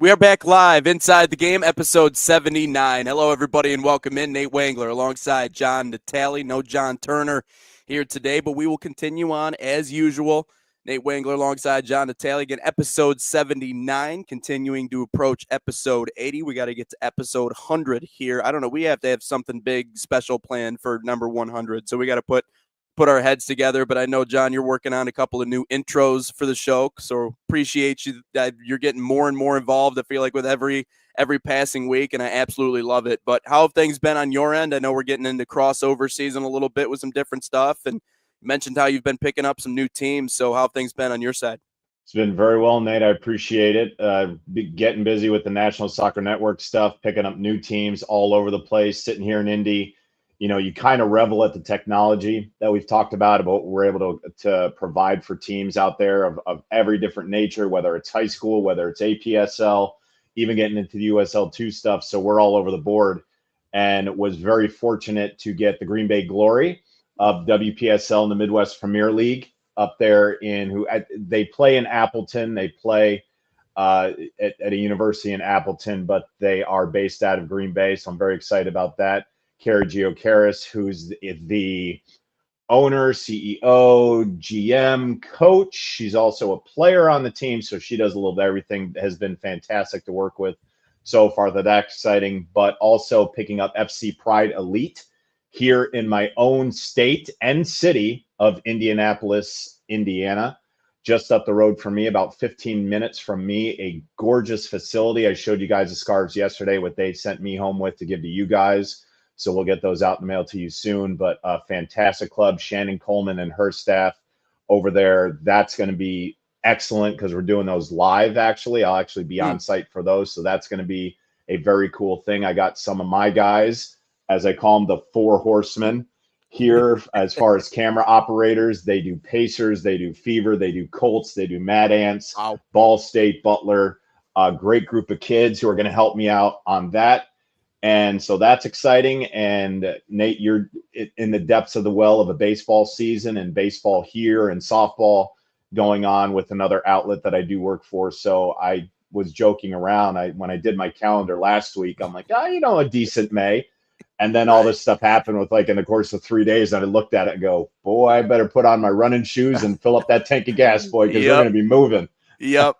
We are back live inside the game, episode 79. Hello, everybody, and welcome in. Nate Wangler alongside John Natale. No John Turner here today, but we will continue on as usual. Nate Wangler alongside John Natale. Again, episode 79, continuing to approach episode 80. We got to get to episode 100 here. I don't know. We have to have something big, special planned for number 100, so we got to put our heads together. But I know, John, you're working on a couple of new intros for the show, so appreciate you that you're getting more and more involved. I feel like with every passing week, and I absolutely love it. But how have things been on your end? I know we're getting into crossover season a little bit with some different stuff, and you mentioned how you've been picking up some new teams. So how have things been on your side? It's been very well, Nate. I appreciate it. Getting busy with the National Soccer Network stuff, picking up new teams all over the place, sitting here in Indy. You know, you kind of revel at the technology that we've talked about what we're able to provide for teams out there of every different nature, whether it's high school, whether it's APSL, even getting into the USL2 stuff. So we're all over the board, and was very fortunate to get the Green Bay Glory of WPSL in the Midwest Premier League up there they play in Appleton. They play at a university in Appleton, but they are based out of Green Bay. So I'm very excited about that. Carrie Geocaris, who's the owner, CEO, GM, coach. She's also a player on the team, so she does a little bit of everything. Has been fantastic to work with so far. That's exciting, but also picking up FC Pride Elite here in my own state and city of Indianapolis, Indiana, just up the road from me, about 15 minutes from me, a gorgeous facility. I showed you guys the scarves yesterday, what they sent me home with to give to you guys. So we'll get those out in the mail to you soon. But a fantastic club, Shannon Coleman and her staff over there. That's going to be excellent because we're doing those live, actually. I'll actually be on site for those. So that's going to be a very cool thing. I got some of my guys, as I call them, the four horsemen here as far as camera operators. They do Pacers, they do Fever, they do Colts, they do Mad Ants, Wow. Ball State, Butler. A great group of kids who are going to help me out on that. And so that's exciting. And Nate, you're in the depths of the well of a baseball season and baseball here and softball going on with another outlet that I do work for. So I was joking around. When I did my calendar last week, I'm like, a decent May. And then all this stuff happened with in the course of 3 days. And I looked at it and go, boy, I better put on my running shoes and fill up that tank of gas, boy, because we're going to be moving. Yep.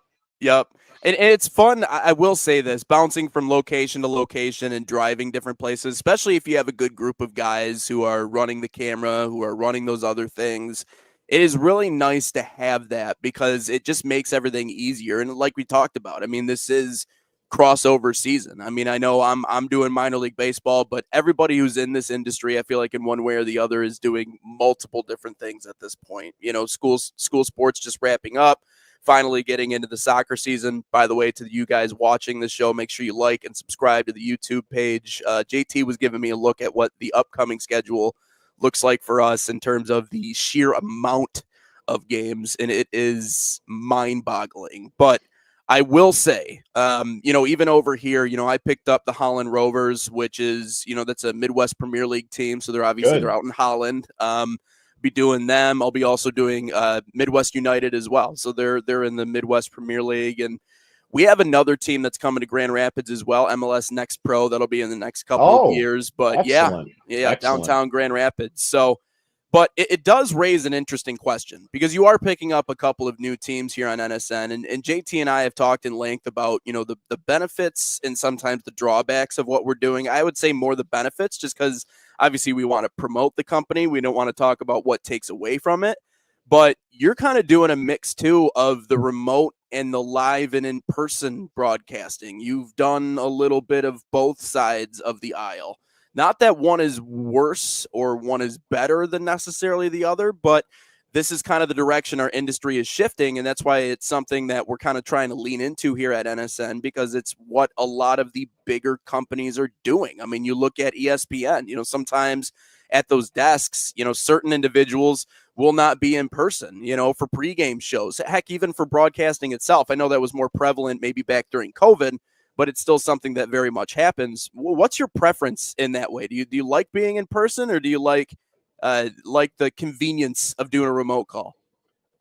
And it's fun. I will say this, bouncing from location to location and driving different places, especially if you have a good group of guys who are running the camera, who are running those other things. It is really nice to have that because it just makes everything easier. And like we talked about, I mean, this is crossover season. I mean, I know I'm doing minor league baseball, but everybody who's in this industry, I feel like in one way or the other is doing multiple different things at this point. You know, school sports just wrapping up, finally getting into the soccer season. By the way, to you guys watching the show, make sure you like and subscribe to the YouTube page. JT was giving me a look at what the upcoming schedule looks like for us in terms of the sheer amount of games, and it is mind-boggling. But I will say, even over here, I picked up the Holland Rovers, which is, that's a Midwest Premier League team. So they're out in Holland. Be doing them. I'll be also doing Midwest United as well. So they're in the Midwest Premier League, and we have another team that's coming to Grand Rapids as well, MLS Next Pro. That'll be in the next couple of years. But excellent. Excellent. Downtown Grand Rapids. So, but it does raise an interesting question because you are picking up a couple of new teams here on NSN, and JT and I have talked in length about the benefits and sometimes the drawbacks of what we're doing. I would say more the benefits, just because obviously we want to promote the company. We don't want to talk about what takes away from it, but you're kind of doing a mix too of the remote and the live and in-person broadcasting. You've done a little bit of both sides of the aisle. Not that one is worse or one is better than necessarily the other, but this is kind of the direction our industry is shifting, and that's why it's something that we're kind of trying to lean into here at NSN because it's what a lot of the bigger companies are doing. I mean, you look at ESPN, sometimes at those desks, certain individuals will not be in person, for pregame shows. Heck, even for broadcasting itself. I know that was more prevalent maybe back during COVID, but it's still something that very much happens. What's your preference in that way? Do you like being in person, or do you like the convenience of doing a remote call?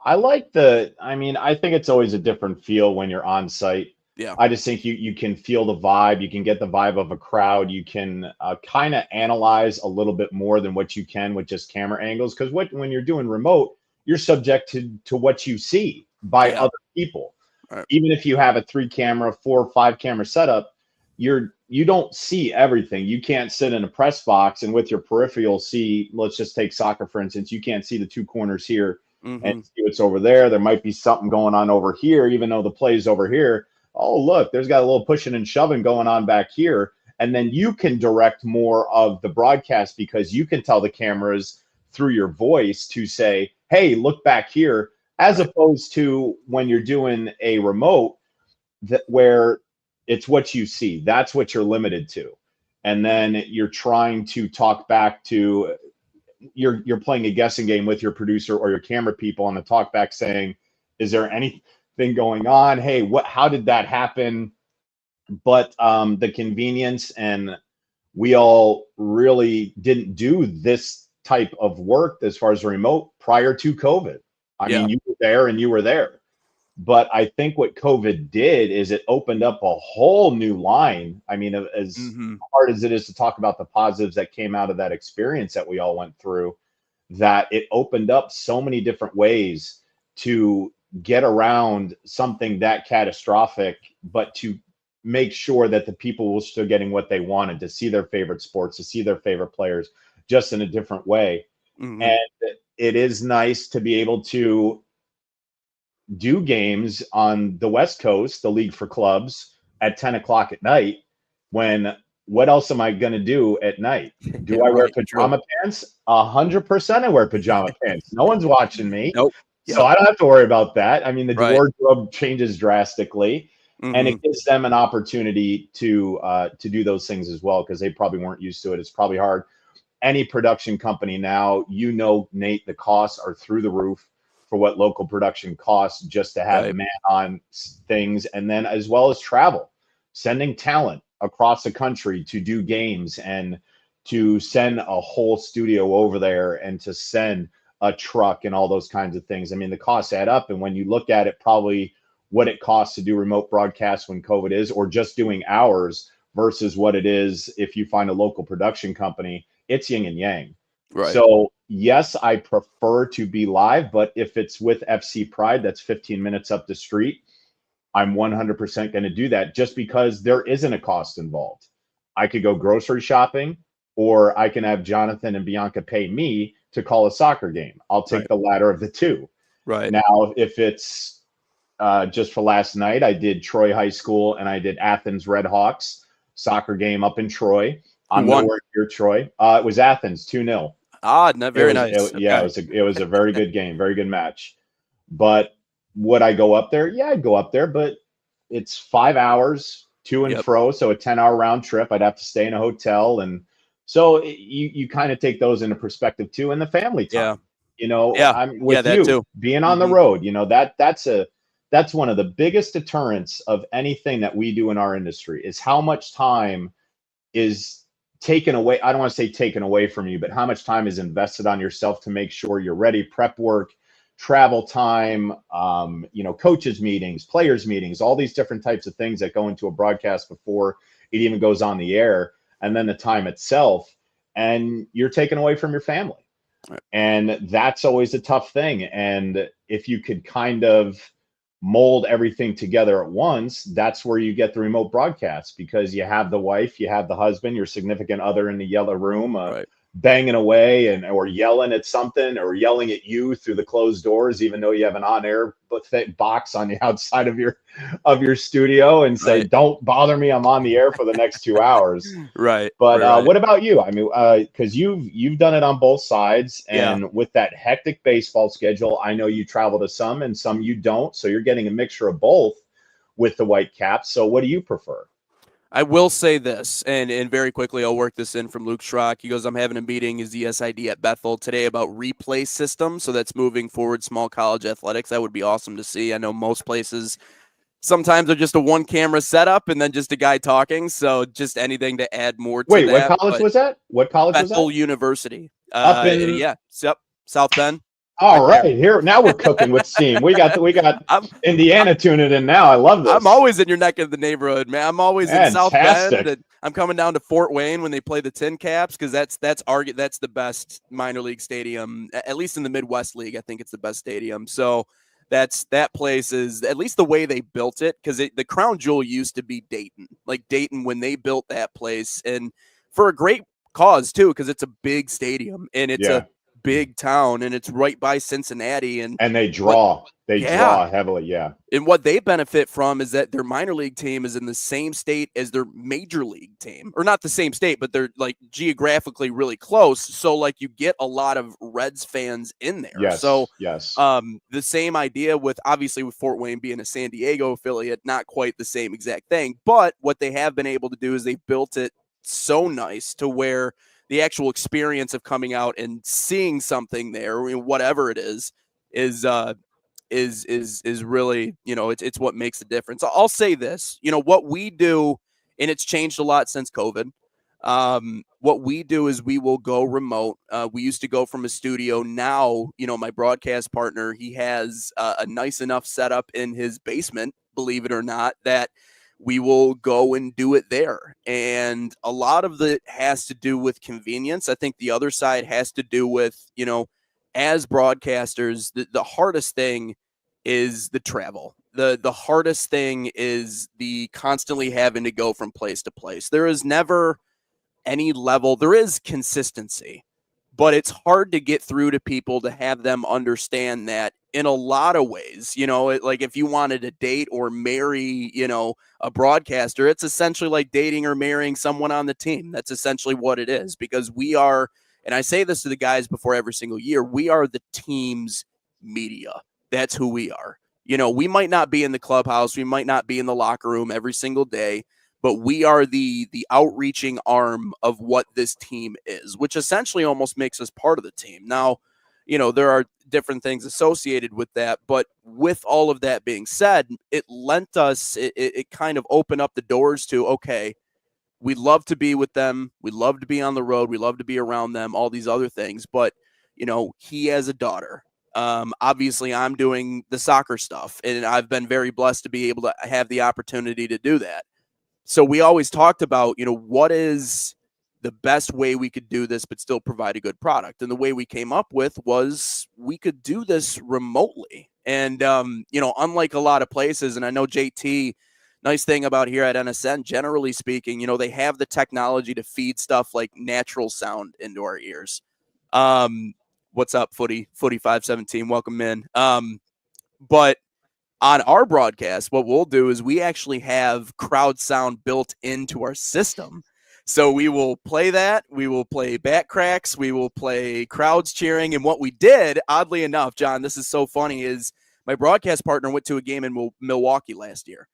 I think it's always a different feel when you're on site. Yeah. I just think you can feel the vibe. You can get the vibe of a crowd. You can kind of analyze a little bit more than what you can with just camera angles. Because when you're doing remote, you're subject to what you see by Yeah. other people. Right. Even if you have a 3 camera, 4 or 5 camera setup, you don't see everything. You can't sit in a press box and with your peripheral see. Let's just take soccer for instance. You can't see the 2 corners here and Mm-hmm. see what's over there. There might be something going on over here, even though the play's over here. Oh, look, there's got a little pushing and shoving going on back here. And then you can direct more of the broadcast because you can tell the cameras through your voice to say, hey, look back here, as Right. opposed to when you're doing a remote where it's what you see. That's what you're limited to. And then you're trying to talk back to you're playing a guessing game with your producer or your camera people on the talkback saying, is there anything going on? Hey, how did that happen? But the convenience, and we all really didn't do this type of work as far as remote prior to COVID. I Yeah. mean, you were there and you were there. But I think what COVID did is it opened up a whole new line. I mean, as Mm-hmm. hard as it is to talk about the positives that came out of that experience that we all went through, that it opened up so many different ways to get around something that catastrophic, but to make sure that the people were still getting what they wanted to see their favorite sports, to see their favorite players just in a different way. Mm-hmm. And it is nice to be able to do games on the West Coast, the League for Clubs, at 10 o'clock at night. When what else am I going to do at night? Do I wear Right. True. pajama pants? 100% I wear pajama pants. No one's watching me. Nope. So Yep. I don't have to worry about that. I mean, the Right. wardrobe changes drastically, and Mm-hmm. it gives them an opportunity to do those things as well because they probably weren't used to it. It's probably hard. Any production company now, Nate, the costs are through the roof for what local production costs just to have Right. man on things, and then as well as travel, sending talent across the country to do games and to send a whole studio over there and to send a truck and all those kinds of things. I mean, the costs add up. And when you look at it, probably what it costs to do remote broadcasts when COVID is, or just doing hours versus what it is if you find a local production company, it's yin and yang. Right. So, yes, I prefer to be live, but if it's with FC Pride, that's 15 minutes up the street, I'm 100% going to do that just because there isn't a cost involved. I could go grocery shopping, or I can have Jonathan and Bianca pay me to call a soccer game. I'll take Right. the latter of the two. Right. Now, if it's just for last night, I did Troy High School and I did Athens Red Hawks soccer game up in Troy. Who I'm won? nowhere near Troy. It was Athens 2-0. Ah, not very nice. Yeah, Okay. it was a very good game, very good match. But would I go up there? Yeah, I'd go up there, but it's 5 hours to and Yep. fro, so a 10-hour round trip. I'd have to stay in a hotel, and so you kind of take those into perspective too, and the family Yeah. time. You know, Yeah. I'm Yeah. with That you too. being on the Mm-hmm. road. You know that's one of the biggest deterrents of anything that we do in our industry is how much time is taken away. I don't want to say taken away from you, but how much time is invested on yourself to make sure you're ready, prep work, travel time, coaches meetings, players meetings, all these different types of things that go into a broadcast before it even goes on the air, and then the time itself, and you're taken away from your family. Right. And that's always a tough thing. And if you could kind of mold everything together at once, that's where you get the remote broadcast because you have the wife, you have the husband, your significant other in the yellow room, Right. banging away and or yelling at something or yelling at you through the closed doors, even though you have an on-air box on the outside of your studio and say, Right. "Don't bother me, I'm on the air for the next 2 hours." Right. But Right. Right. what about you? I mean, because you've done it on both sides, Yeah. and with that hectic baseball schedule, I know you travel to some and some you don't. So you're getting a mixture of both with the Whitecaps. So what do you prefer? I will say this, and very quickly, I'll work this in from Luke Schrock. He goes, I'm having a meeting as the SID at Bethel today about replay system. So that's moving forward small college athletics. That would be awesome to see. I know most places sometimes are just a one camera setup and then just a guy talking. So just anything to add more to Wait, what that. college But was that? What college was that? Bethel University. Up in Yeah. Yep. South Bend. I All right, can't. here now we're cooking with steam. We got I'm Indiana tuning in now. I love I'm this. always in your neck of the neighborhood, man. I'm always in South Bend, Fantastic. and I'm coming down to Fort Wayne when they play the Tin Caps because that's the best minor league stadium, at least in the Midwest League. I think it's the best stadium. So that place is at least the way they built it because the crown jewel used to be Dayton, like Dayton when they built that place, and for a great cause too because it's a big stadium and it's a Yeah. big town and it's right by Cincinnati and And they what draw. They yeah, draw heavily. Yeah. and what they benefit from is that their minor league team is in the same state as their major league team, or not the same state, but they're like geographically really close. So like you get a lot of Reds fans in there. So Yes. Yes. the same idea with obviously with Fort Wayne being a San Diego affiliate, not quite the same exact thing. But what they have been able to do is they've built it so nice to where the actual experience of coming out and seeing something there, whatever it is really, it's what makes the difference. I'll say this, what we do, and it's changed a lot since COVID. What we do is we will go remote. We used to go from a studio. Now, my broadcast partner, he has a nice enough setup in his basement, believe it or not, that we will go and do it there. And a lot of it has to do with convenience. I think the other side has to do with, as broadcasters, the hardest thing is the travel. The hardest thing is the constantly having to go from place to place. There is never any level, there is consistency, but it's hard to get through to people to have them understand that in a lot of ways, like if you wanted to date or marry, a broadcaster, it's essentially like dating or marrying someone on the team. That's essentially what it is because we are, and I say this to the guys before every single year, we are the team's media. That's who we are. We might not be in the clubhouse, we might not be in the locker room every single day, but we are the outreaching arm of what this team is, which essentially almost makes us part of the team. Now, there are different things associated with that, but with all of that being said, it kind of opened up the doors to, okay, we love to be with them, we love to be on the road, we love to be around them, all these other things, but he has a daughter. Obviously I'm doing the soccer stuff and I've been very blessed to be able to have the opportunity to do that. So we always talked about, what is the best way we could do this, but still provide a good product. And the way we came up with was we could do this remotely. And, unlike a lot of places, and I know JT, nice thing about here at NSN, generally speaking, they have the technology to feed stuff like natural sound into our ears. What's up, Footy 517? Welcome in. But on our broadcast, what we'll do is we actually have crowd sound built into our system. So we will play that. We will play back cracks. We will play crowds cheering. And what we did, oddly enough, John, this is so funny, is my broadcast partner went to a game in Milwaukee last year.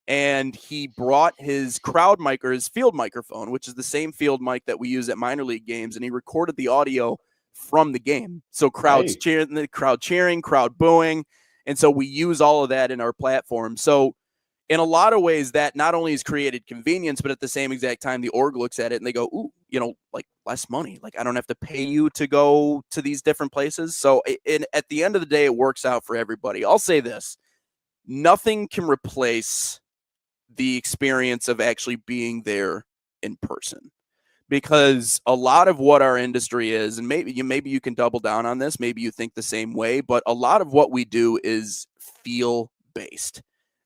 And he brought his crowd mic or his field microphone, which is the same field mic that we use at minor league games. And he recorded the audio from the game. So crowds Hey. cheering, the crowd cheering, crowd booing. And so we use all of that in our platform. So in a lot of ways, that not only has created convenience, but at the same exact time, the org looks at it and they go, ooh, like less money. Like I don't have to pay you to go to these different places. So at the end of the day, it works out for everybody. I'll say this, nothing can replace the experience of actually being there in person. Because a lot of what our industry is, and maybe you can double down on this, maybe you think the same way, but a lot of what we do is feel based,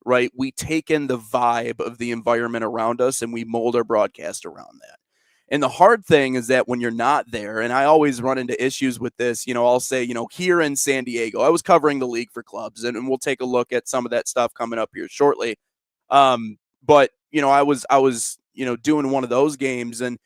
right? We take in the vibe of the environment around us and we mold our broadcast around that. And the hard thing is that when you're not there, and I always run into issues with this, I'll say, here in San Diego, I was covering the league for clubs, and we'll take a look at some of that stuff coming up here shortly. But I was doing one of those games, and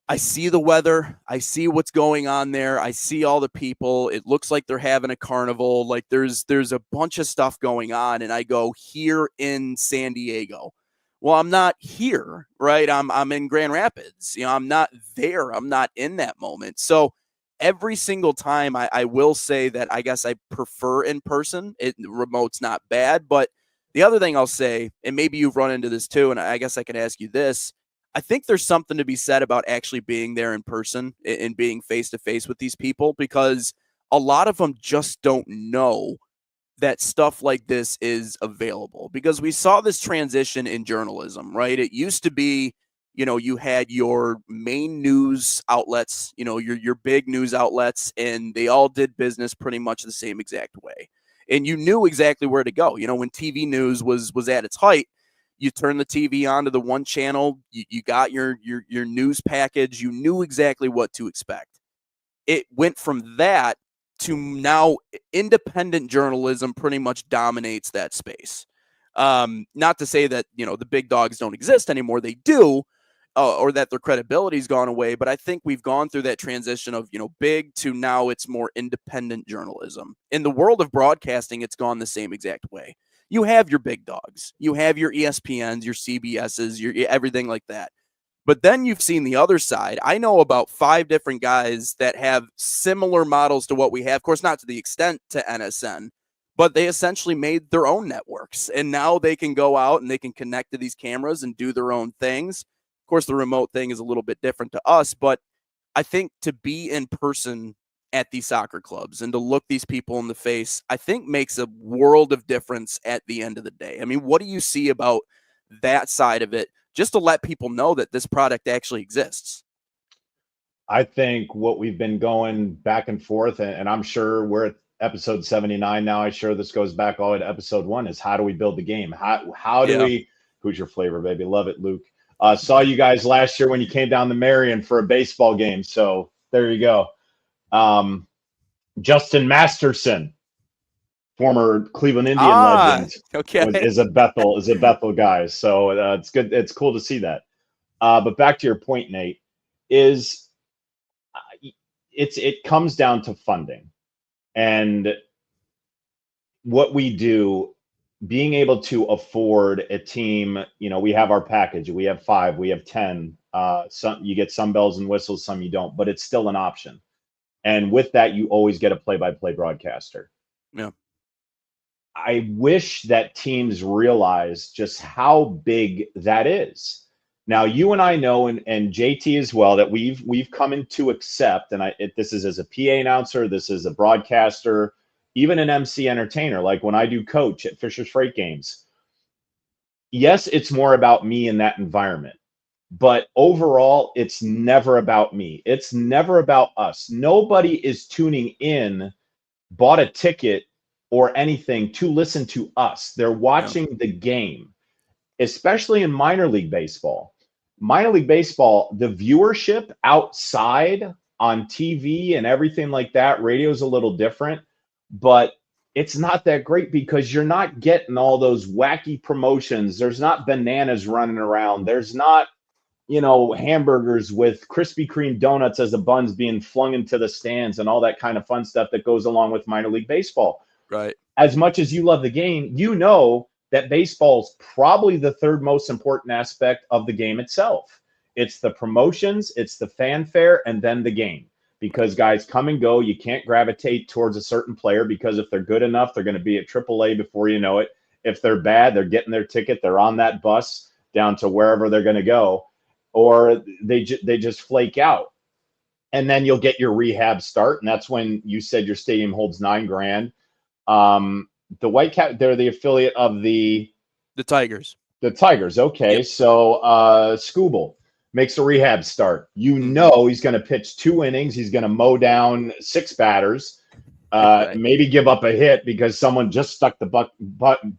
I see the weather. I see what's going on there. I see all the people. It looks like they're having a carnival. Like there's a bunch of stuff going on. And I go, here in San Diego. Well, I'm not here, right? I'm in Grand Rapids. I'm not there. I'm not in that moment. So every single time I will say that I guess I prefer in person. Remote's not bad. But the other thing I'll say, and maybe you've run into this too, and I guess I can ask you this, I think there's something to be said about actually being there in person and being face to face with these people, because a lot of them just don't know that stuff like this is available, because we saw this transition in journalism, right? It used to be, you had your main news outlets, your big news outlets, and they all did business pretty much the same exact way. And you knew exactly where to go. When TV news was at its height, you turn the TV onto the one channel, you got your news package, you knew exactly what to expect. It went from that to now independent journalism pretty much dominates that space. Not to say that, the big dogs don't exist anymore. They do, or that their credibility's gone away. But I think we've gone through that transition of, big to now it's more independent journalism. In the world of broadcasting, it's gone the same exact way. You have your big dogs, you have your ESPNs, your CBSs, your everything like that. But then you've seen the other side. I know about 5 different guys that have similar models to what we have. Of course, not to the extent to NSN, but they essentially made their own networks. And now they can go out and they can connect to these cameras and do their own things. Of course, the remote thing is a little bit different to us, but I think to be in person at these soccer clubs and to look these people in the face, I think makes a world of difference at the end of the day. I mean, what do you see about that side of it, just to let people know that this product actually exists? I think what we've been going back and forth, and I'm sure we're at episode 79 now. I'm sure this goes back all the way to episode 1, is how do we build the game? How do Yeah. we, who's your flavor, baby? Love it, Luke. Saw you guys last year when you came down to Marion for a baseball game. So there you go. Justin Masterson, former Cleveland Indian legend, Okay. is a Bethel guy. So it's good. It's cool to see that. But back to your point, Nate, is it comes down to funding and what we do, being able to afford a team. We have our package, we have 5, we have 10, some you get some bells and whistles, some you don't, but it's still an option. And with that, you always get a play-by-play broadcaster. Yeah. I wish that teams realize just how big that is. Now, you and I know, and JT as well, that we've come into accept, and this is as a PA announcer, this is a broadcaster, even an MC entertainer, like when I do coach at Fisher's Freight Games. Yes, it's more about me in that environment, but overall, it's never about me. It's never about us. Nobody is tuning in, bought a ticket or anything to listen to us. They're watching the game, especially in minor league baseball. Minor league baseball, the viewership outside on TV and everything like that, radio is a little different, but it's not that great because you're not getting all those wacky promotions. There's not bananas running around. There's not, hamburgers with Krispy Kreme donuts as the buns being flung into the stands and all that kind of fun stuff that goes along with minor league baseball. Right. As much as you love the game, that baseball's probably the 3rd most important aspect of the game itself. It's the promotions, it's the fanfare, and then the game. Because guys come and go, you can't gravitate towards a certain player because if they're good enough, they're going to be at AAA before you know it. If they're bad, they're getting their ticket, they're on that bus down to wherever they're going to go, or they just flake out. And then you'll get your rehab start, and that's when you said your stadium holds $9,000. The Whitecap, they're the affiliate of the Tigers. The Tigers. Okay. Yep. So Scooble makes a rehab start. He's going to pitch 2 innings. He's going to mow down 6 batters, Right. maybe give up a hit because someone just stuck the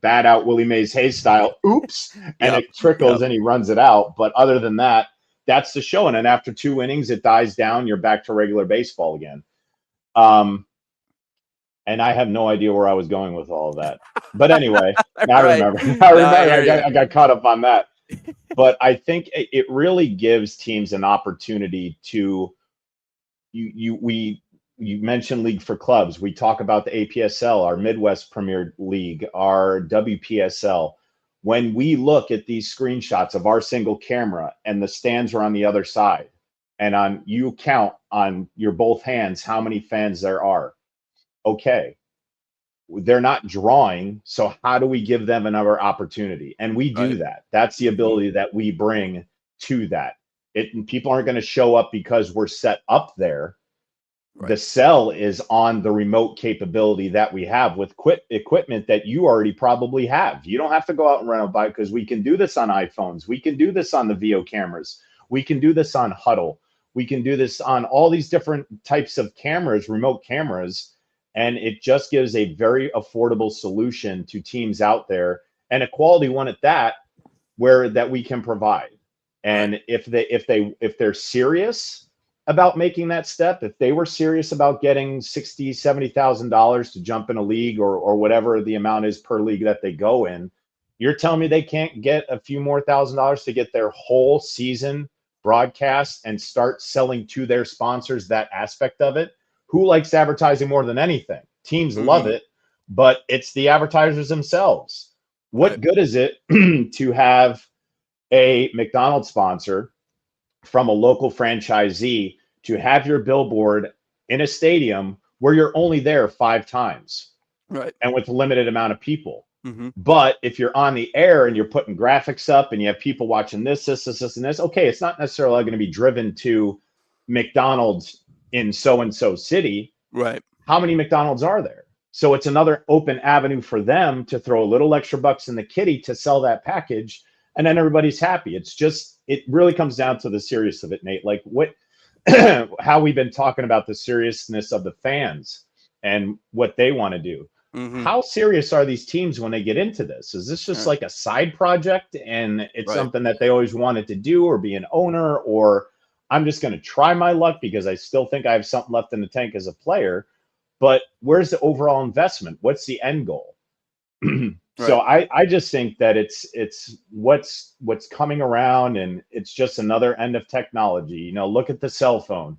bat out Willie Mays Hayes style. Oops. And it trickles and he runs it out. But other than that, that's the show. And then after 2 innings, it dies down. You're back to regular baseball again. And I have no idea where I was going with all of that. But anyway, I remember. I got caught up on that. But I think it really gives teams an opportunity to you mentioned League for Clubs. We talk about the APSL, our Midwest Premier League, our WPSL. When we look at these screenshots of our single camera and the stands are on the other side, and you count on your both hands how many fans there are. Okay, they're not drawing, so how do we give them another opportunity? And we do that. That's the ability that we bring to that. People aren't going to show up because we're set up there. The sell is on the remote capability that we have with equipment that you already probably have. You don't have to go out and rent a bike because we can do this on iPhones. We can do this on the VO cameras. We can do this on Huddle. We can do this on all these different types of cameras, remote cameras. And it just gives a very affordable solution to teams out there, and a quality one at that, where that we can provide. And if they're serious about making that step, if they were serious about getting $60,000-$70,000 to jump in a league or whatever the amount is per league that they go in, you're telling me they can't get a few more $1,000s to get their whole season broadcast and start selling to their sponsors that aspect of it? Who likes advertising more than anything? Teams love it, but it's the advertisers themselves. What good is it to have a McDonald's sponsor from a local franchisee to have your billboard in a stadium where you're only there 5 times, and with a limited amount of people? But if you're on the air and you're putting graphics up and you have people watching this, and this, okay, it's not necessarily going to be driven to McDonald's in so-and-so city. How many McDonald's are there? So it's another open avenue for them to throw a little extra bucks in the kitty to sell that package, and then everybody's happy. It really comes down to the seriousness of it, Nate. Like how we've been talking about the seriousness of the fans and what they want to do. How serious are these teams when they get into this? Is this just like a side project and it's something that they always wanted to do, or be an owner, or I'm just going to try my luck because I still think I have something left in the tank as a player? But where's the overall investment? What's the end goal? So I just think that it's what's coming around, and it's just another end of technology. Look at the cell phone.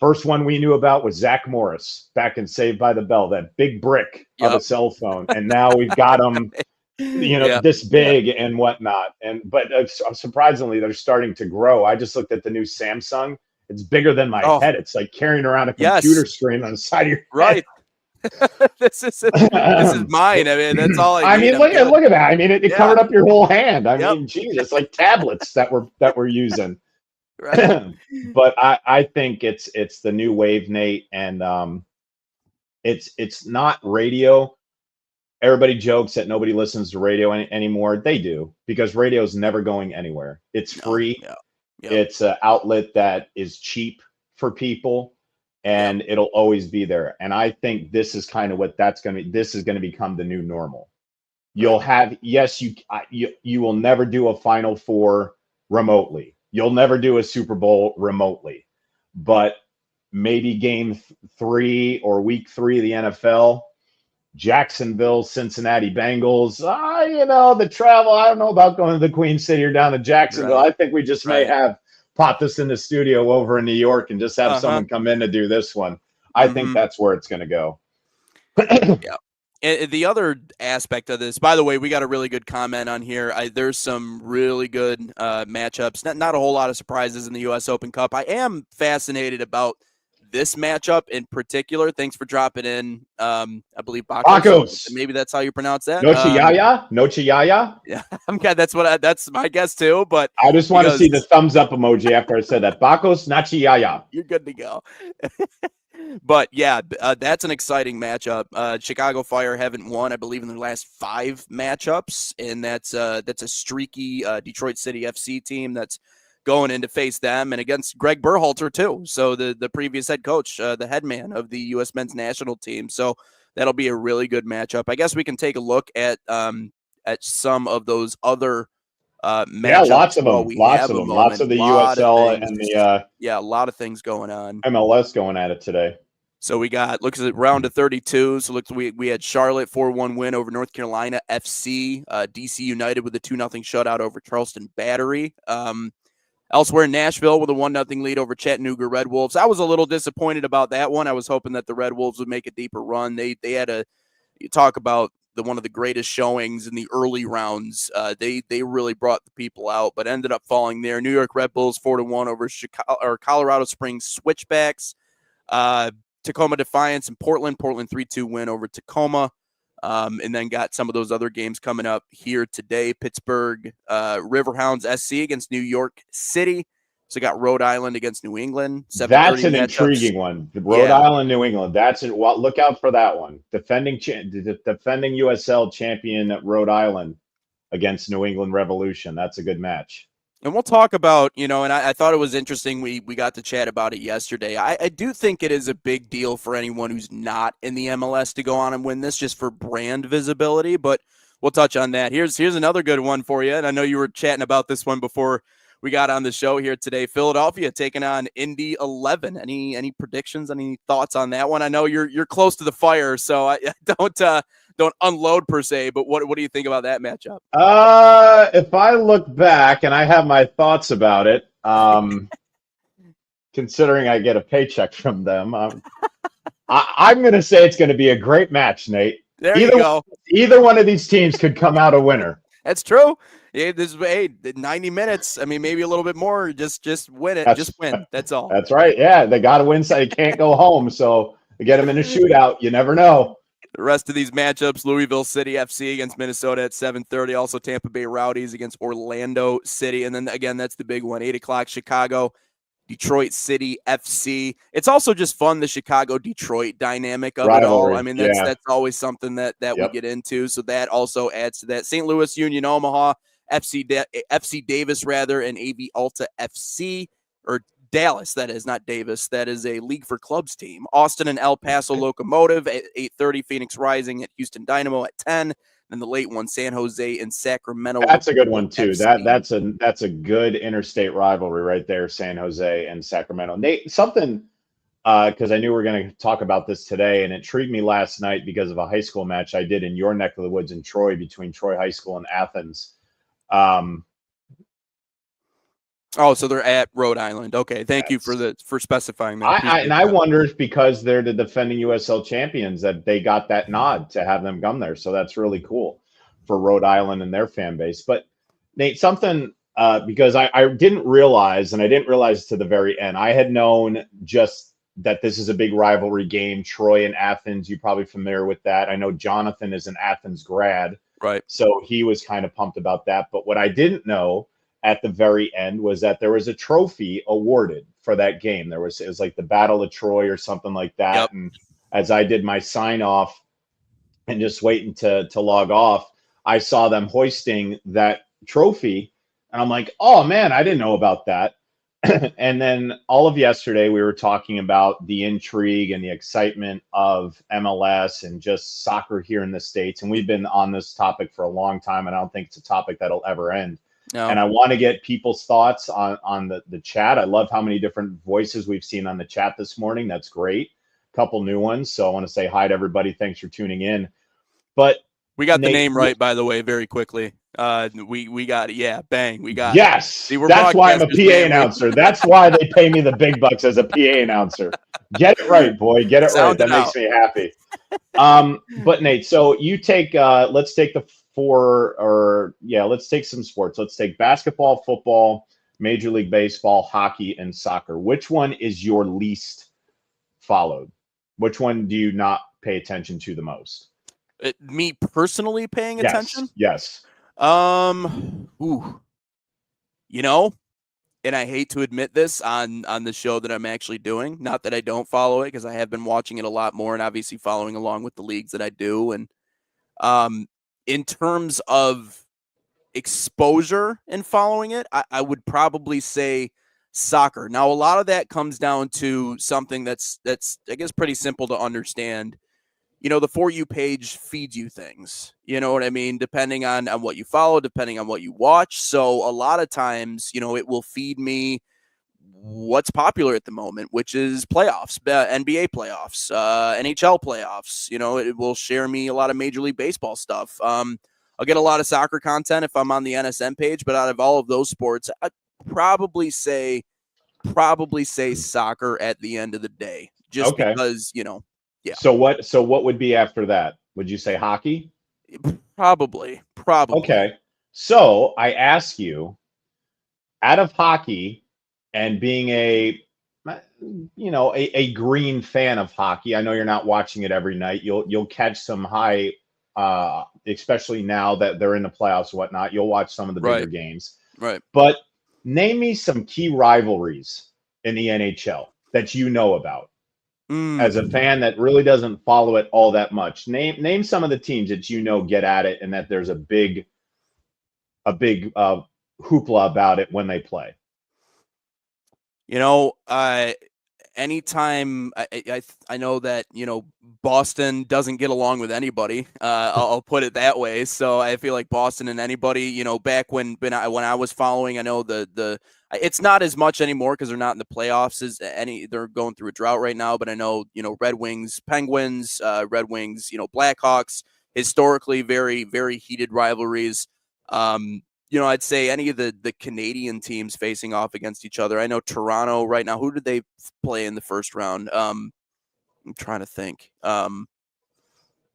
First one we knew about was Zach Morris back in Saved by the Bell, that big brick of a cell phone. And now we've got them, this big and whatnot. But surprisingly, they're starting to grow. I just looked at the new Samsung. It's bigger than my head. It's like carrying around a computer screen on the side of your head. This is mine. I mean, that's all I need. Look at that. I mean, it covered up your whole hand. I mean, geez, it's like tablets that we're using. But I think it's the new wave, Nate, and it's not radio. Everybody jokes that nobody listens to radio anymore. They do, because radio is never going anywhere. It's free. It's an outlet that is cheap for people, and it'll always be there. And I think this is kind of what that's going to be. This is going to become the new normal. You'll have, you will never do a Final Four remotely. You'll never do a Super Bowl remotely, but maybe game 3 or week 3 of the NFL, Jacksonville, Cincinnati Bengals. The travel, I don't know about going to the Queen City or down to Jacksonville. I think we just may have pop this in the studio over in New York and just have someone come in to do this one. I think that's where it's going to go. And the other aspect of this, by the way, we got a really good comment on here. There's some really good matchups. Not a whole lot of surprises in the U.S. Open Cup. I am fascinated about this matchup in particular. Thanks for dropping in. I believe Bacos. Maybe that's how you pronounce that. Nochiyaya. Yeah, that's my guess too. But I just want to see the thumbs up emoji after I said that. Bacos Nochiyaya. You're good to go. But yeah, that's an exciting matchup. Chicago Fire haven't won, I believe, in their last 5 matchups, and that's a streaky Detroit City FC team that's going in to face them, and against Greg Berhalter too. So the previous head coach, the head man of the U.S. men's national team. So that'll be a really good matchup. I guess we can take a look at some of those other matchups. Lots of them. Lots of the USL and the a lot of things going on. MLS going at it today. So we got, looks at round of 32. So we had Charlotte 4-1 win over North Carolina FC. DC United with a 2-0 shutout over Charleston Battery. Elsewhere, Nashville with a 1-0 lead over Chattanooga Red Wolves. I was a little disappointed about that one. I was hoping that the Red Wolves would make a deeper run. They had you talk about one of the greatest showings in the early rounds. They really brought the people out, but ended up falling there. New York Red Bulls 4-1 over Colorado Springs Switchbacks. Tacoma Defiance and Portland 3-2 win over Tacoma. And then got some of those other games coming up here today. Pittsburgh Riverhounds SC against New York City. So got Rhode Island against New England, 7:30 That's an matchups. intriguing one. The Rhode Yeah. Island, New England. That's it. Well, look out for that one. Defending USL champion Rhode Island against New England Revolution. That's a good match. And we'll talk about, and I thought it was interesting. We got to chat about it yesterday. I do think it is a big deal for anyone who's not in the MLS to go on and win this, just for brand visibility. But we'll touch on that. Here's another good one for you. And I know you were chatting about this one before we got on the show here today. Philadelphia taking on Indy 11. Any predictions? Any thoughts on that one? I know you're close to the fire, so I don't unload per se. But what do you think about that matchup? If I look back and I have my thoughts about it, considering I get a paycheck from them, I'm going to say it's going to be a great match, Nate. There you go. Either one of these teams could come out a winner. That's true. Yeah, this is 90 minutes. I mean, maybe a little bit more. Just win it. Just win. That's all. That's right. Yeah, they got to win, so they can't go home. So they get them in a shootout. You never know. The rest of these matchups: Louisville City FC against Minnesota at 7:30. Also, Tampa Bay Rowdies against Orlando City, and then again, that's the big one. 8:00. Chicago, Detroit City FC. It's also just fun, the Chicago-Detroit dynamic of Rivalry. it all. I mean, that's always something that we get into. So that also adds to that. St. Louis Union Omaha, FC Davis rather, and AV Alta FC, or Dallas, that is, not Davis. That is a League for Clubs team. Austin and El Paso Locomotive at 8:30. Phoenix Rising at Houston Dynamo at 10. And the late one, San Jose and Sacramento. That's a good one too. That's a good interstate rivalry right there, San Jose and Sacramento. Nate, something because I knew we were going to talk about this today, and it intrigued me last night because of a high school match I did in your neck of the woods in Troy, between Troy High School and Athens. So they're at Rhode Island. Okay, thank you for specifying that. I wonder if because they're the defending USL champions that they got that nod to have them come there. So that's really cool for Rhode Island and their fan base. But Nate, something because I didn't realize, and I didn't realize to the very end, I had known just that this is a big rivalry game. Troy and Athens, you're probably familiar with that. I know Jonathan is an Athens grad, right? So he was kind of pumped about that. But what I didn't know at the very end was that there was a trophy awarded for that game. It was like the Battle of Troy or something like that. Yep. And as I did my sign off and just waiting to log off, I saw them hoisting that trophy, and I'm like, oh man, I didn't know about that. And then all of yesterday we were talking about the intrigue and the excitement of MLS and just soccer here in the States. And we've been on this topic for a long time, and I don't think it's a topic that'll ever end. No. And I want to get people's thoughts on the chat. I love how many different voices we've seen on the chat this morning. That's great. A couple new ones. So I want to say hi to everybody. Thanks for tuning in. But we got the name right, by the way, very quickly. We got it. Yeah, bang. We got yes. See, that's why I'm a PA announcer. That's why they pay me the big bucks as a PA announcer. Get it right, boy. Get it right. That makes me happy. But Nate, so you take let's take let's take some sports. Let's take basketball, football, Major League Baseball, hockey, and soccer. Which one is your least followed? Which one do you not pay attention to the most? Me personally paying attention? Yes. And I hate to admit this on the show that I'm actually doing. Not that I don't follow it, because I have been watching it a lot more and obviously following along with the leagues that I do. And in terms of exposure and following it, I would probably say soccer. Now, a lot of that comes down to something that's I guess pretty simple to understand. The For You page feeds you things, you know what I mean? Depending on what you follow, depending on what you watch. So a lot of times, it will feed me what's popular at the moment, which is playoffs, NBA playoffs, NHL playoffs. It will share me a lot of Major League Baseball stuff. I'll get a lot of soccer content if I'm on the NSN page, but out of all of those sports, I'd probably say soccer at the end of the day, just because, yeah. So what would be after that? Would you say hockey? Probably. Okay. So I ask you, out of hockey and being a green fan of hockey, I know you're not watching it every night. You'll catch some high, especially now that they're in the playoffs and whatnot. You'll watch some of the bigger games. Right. But Name me some key rivalries in the NHL that you know about. As a fan that really doesn't follow it all that much, name some of the teams that you know get at it and that there's a big hoopla about it when they play. You know, anytime I know that, you know, Boston doesn't get along with anybody. I'll put it that way. So I feel like Boston and anybody, you know, back when I was following, I know the it's not as much anymore because they're not in the playoffs as any. They're going through a drought right now. But I know, you know, Red Wings, Penguins, Red Wings, you know, Blackhawks, historically very very heated rivalries. You know, I'd say any of the Canadian teams facing off against each other. I know Toronto right now. Who did they play in the first round? I'm trying to think. It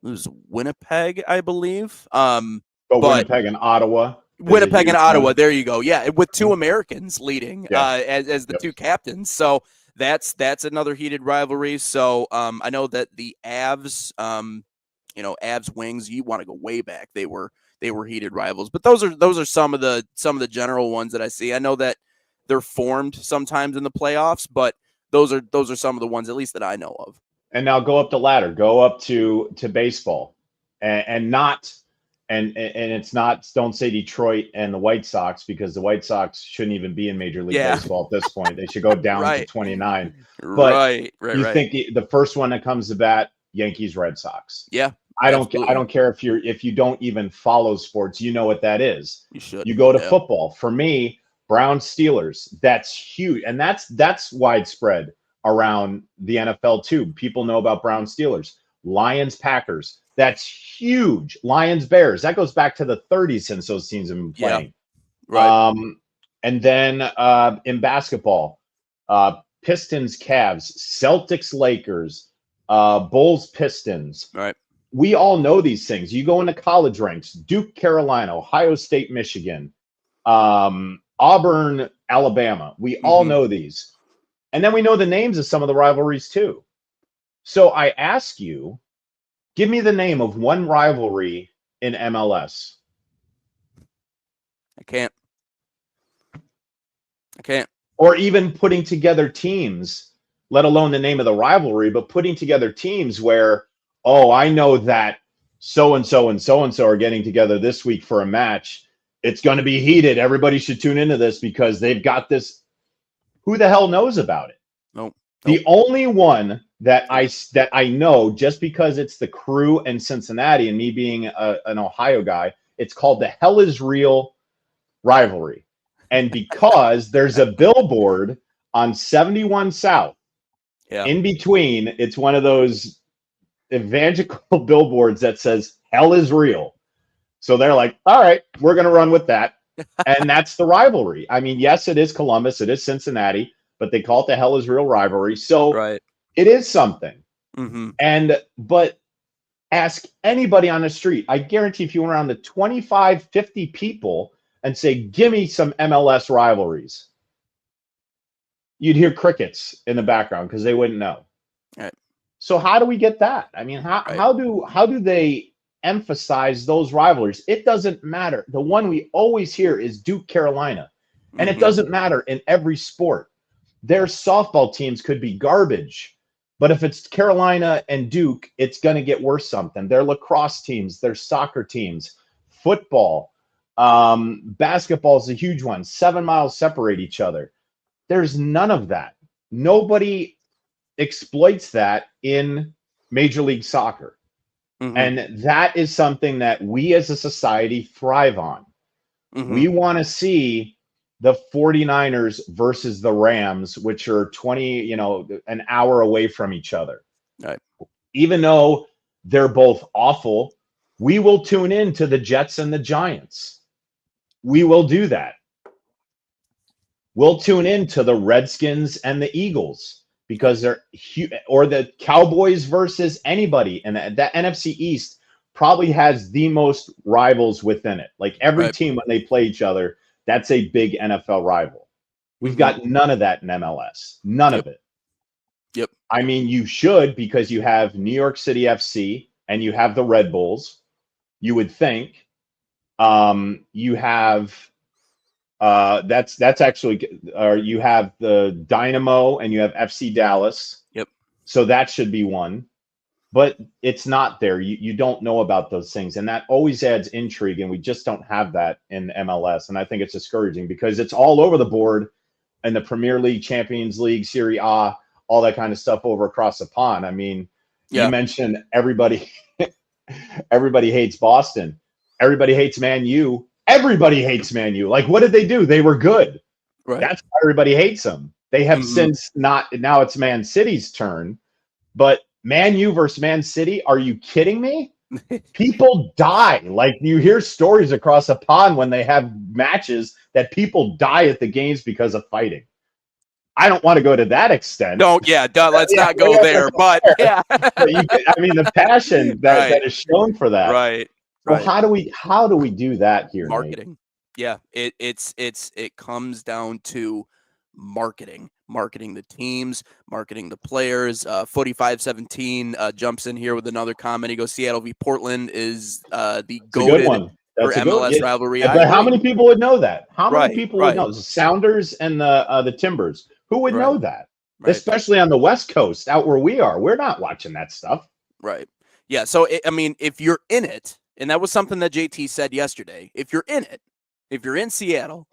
was Winnipeg, I believe. But But Winnipeg and Ottawa is a Winnipeg and huge Ottawa. one. There you go. Yeah, with two Americans leading Yeah. as the Yep. two captains. So that's another heated rivalry. So I know that the Avs, you know, Avs Wings. You want to go way back. They were heated rivals. But those are some of the general ones that I see. I know that they're formed sometimes in the playoffs, but those are some of the ones at least that I know of. And now go up the ladder, go up to baseball, and not and it's not. Don't say Detroit and the White Sox because the White Sox shouldn't even be in Major League Yeah. Baseball at this point. They should go down to Right. 29. But Right. you think the first one that comes to bat, Yankees Red Sox. Yeah. I absolutely. don't care if you don't even follow sports, you know what that is. You should. You go to Yep. football. For me, Browns Steelers, that's huge. And that's widespread around the NFL too. People know about Browns Steelers. Lions Packers, that's huge. Lions Bears, that goes back to the 30s since those teams have been playing. Right. And then in basketball, Pistons Cavs, Celtics Lakers, Bulls Pistons. Right. We all know these things. You go into college ranks: Duke, Carolina; Ohio State, Michigan; Auburn, Alabama. We all know these. And then we know the names of some of the rivalries too. So I ask you, give me the name of one rivalry in MLS. I can't. Or even putting together teams, let alone the name of the rivalry, but putting together teams where, oh, I know that so and so and so and so are getting together this week for a match. It's going to be heated. Everybody should tune into this because they've got this. Who the hell knows about it? Nope. The only one that I know, just because it's the Crew and Cincinnati, and me being an Ohio guy, it's called the Hell is Real rivalry. And because there's a billboard on 71 South, in between, it's one of those evangelical billboards that says "Hell is real." So they're like, "All right, we're going to run with that," and that's the rivalry. I mean, yes, it is Columbus, it is Cincinnati, but they call it the "Hell is real" rivalry. So it is something. But ask anybody on the street. I guarantee if you went around to 25, 50 people and say, give me some MLS rivalries, you'd hear crickets in the background because they wouldn't know. Right. So how do we get that? I mean, how do they emphasize those rivalries? It doesn't matter. The one we always hear is Duke, Carolina. And it doesn't matter in every sport. Their softball teams could be garbage. But if it's Carolina and Duke, it's going to get worse something. Their lacrosse teams, their soccer teams, football, basketball is a huge one. 7 miles separate each other. There's none of that. Nobody exploits that in Major League Soccer. And that is something that we as a society thrive on. We want to see the 49ers versus the Rams, which are an hour away from each other. Right. Even though they're both awful, we will tune in to the Jets and the Giants. We will do that. We'll tune in to the Redskins and the Eagles because they're or the Cowboys versus anybody. And that NFC East probably has the most rivals within it. Like every team, when they play each other, that's a big NFL rival. We've got none of that in MLS. None of it. Yep. I mean, you should, because you have New York City FC and you have the Red Bulls. You would think. You have That's actually you have the Dynamo and you have FC Dallas. Yep. So that should be one, but it's not there. You don't know about those things, and that always adds intrigue, and we just don't have that in MLS, and I think it's discouraging because it's all over the board in the Premier League, Champions League, Serie A, all that kind of stuff over across the pond. I mean, you Yeah. mentioned everybody everybody hates Boston. Everybody hates Man U. Everybody hates Man U. Like, what did they do? They were good. Right. That's why everybody hates them. They have since not. Now it's Man City's turn. But Man U versus Man City, are you kidding me? People die. Like, you hear stories across the pond when they have matches that people die at the games because of fighting. I don't want to go to that extent. No, yeah, let's not go there. But yeah, but I mean, the passion that is shown for that. Right. So how do we do that here? Marketing. Nate? Yeah, it comes down to marketing the teams, marketing the players. Footy 517 jumps in here with another comment. He goes, Seattle v Portland is the goated one. That's for MLS rivalry. But how many people would know that? How many people would know? The Sounders and the Timbers. Who would know that? Right. Especially on the West Coast, out where we are. We're not watching that stuff. Right. Yeah. So, I mean, if you're in it, and that was something that JT said yesterday, if you're in it, if you're in Seattle,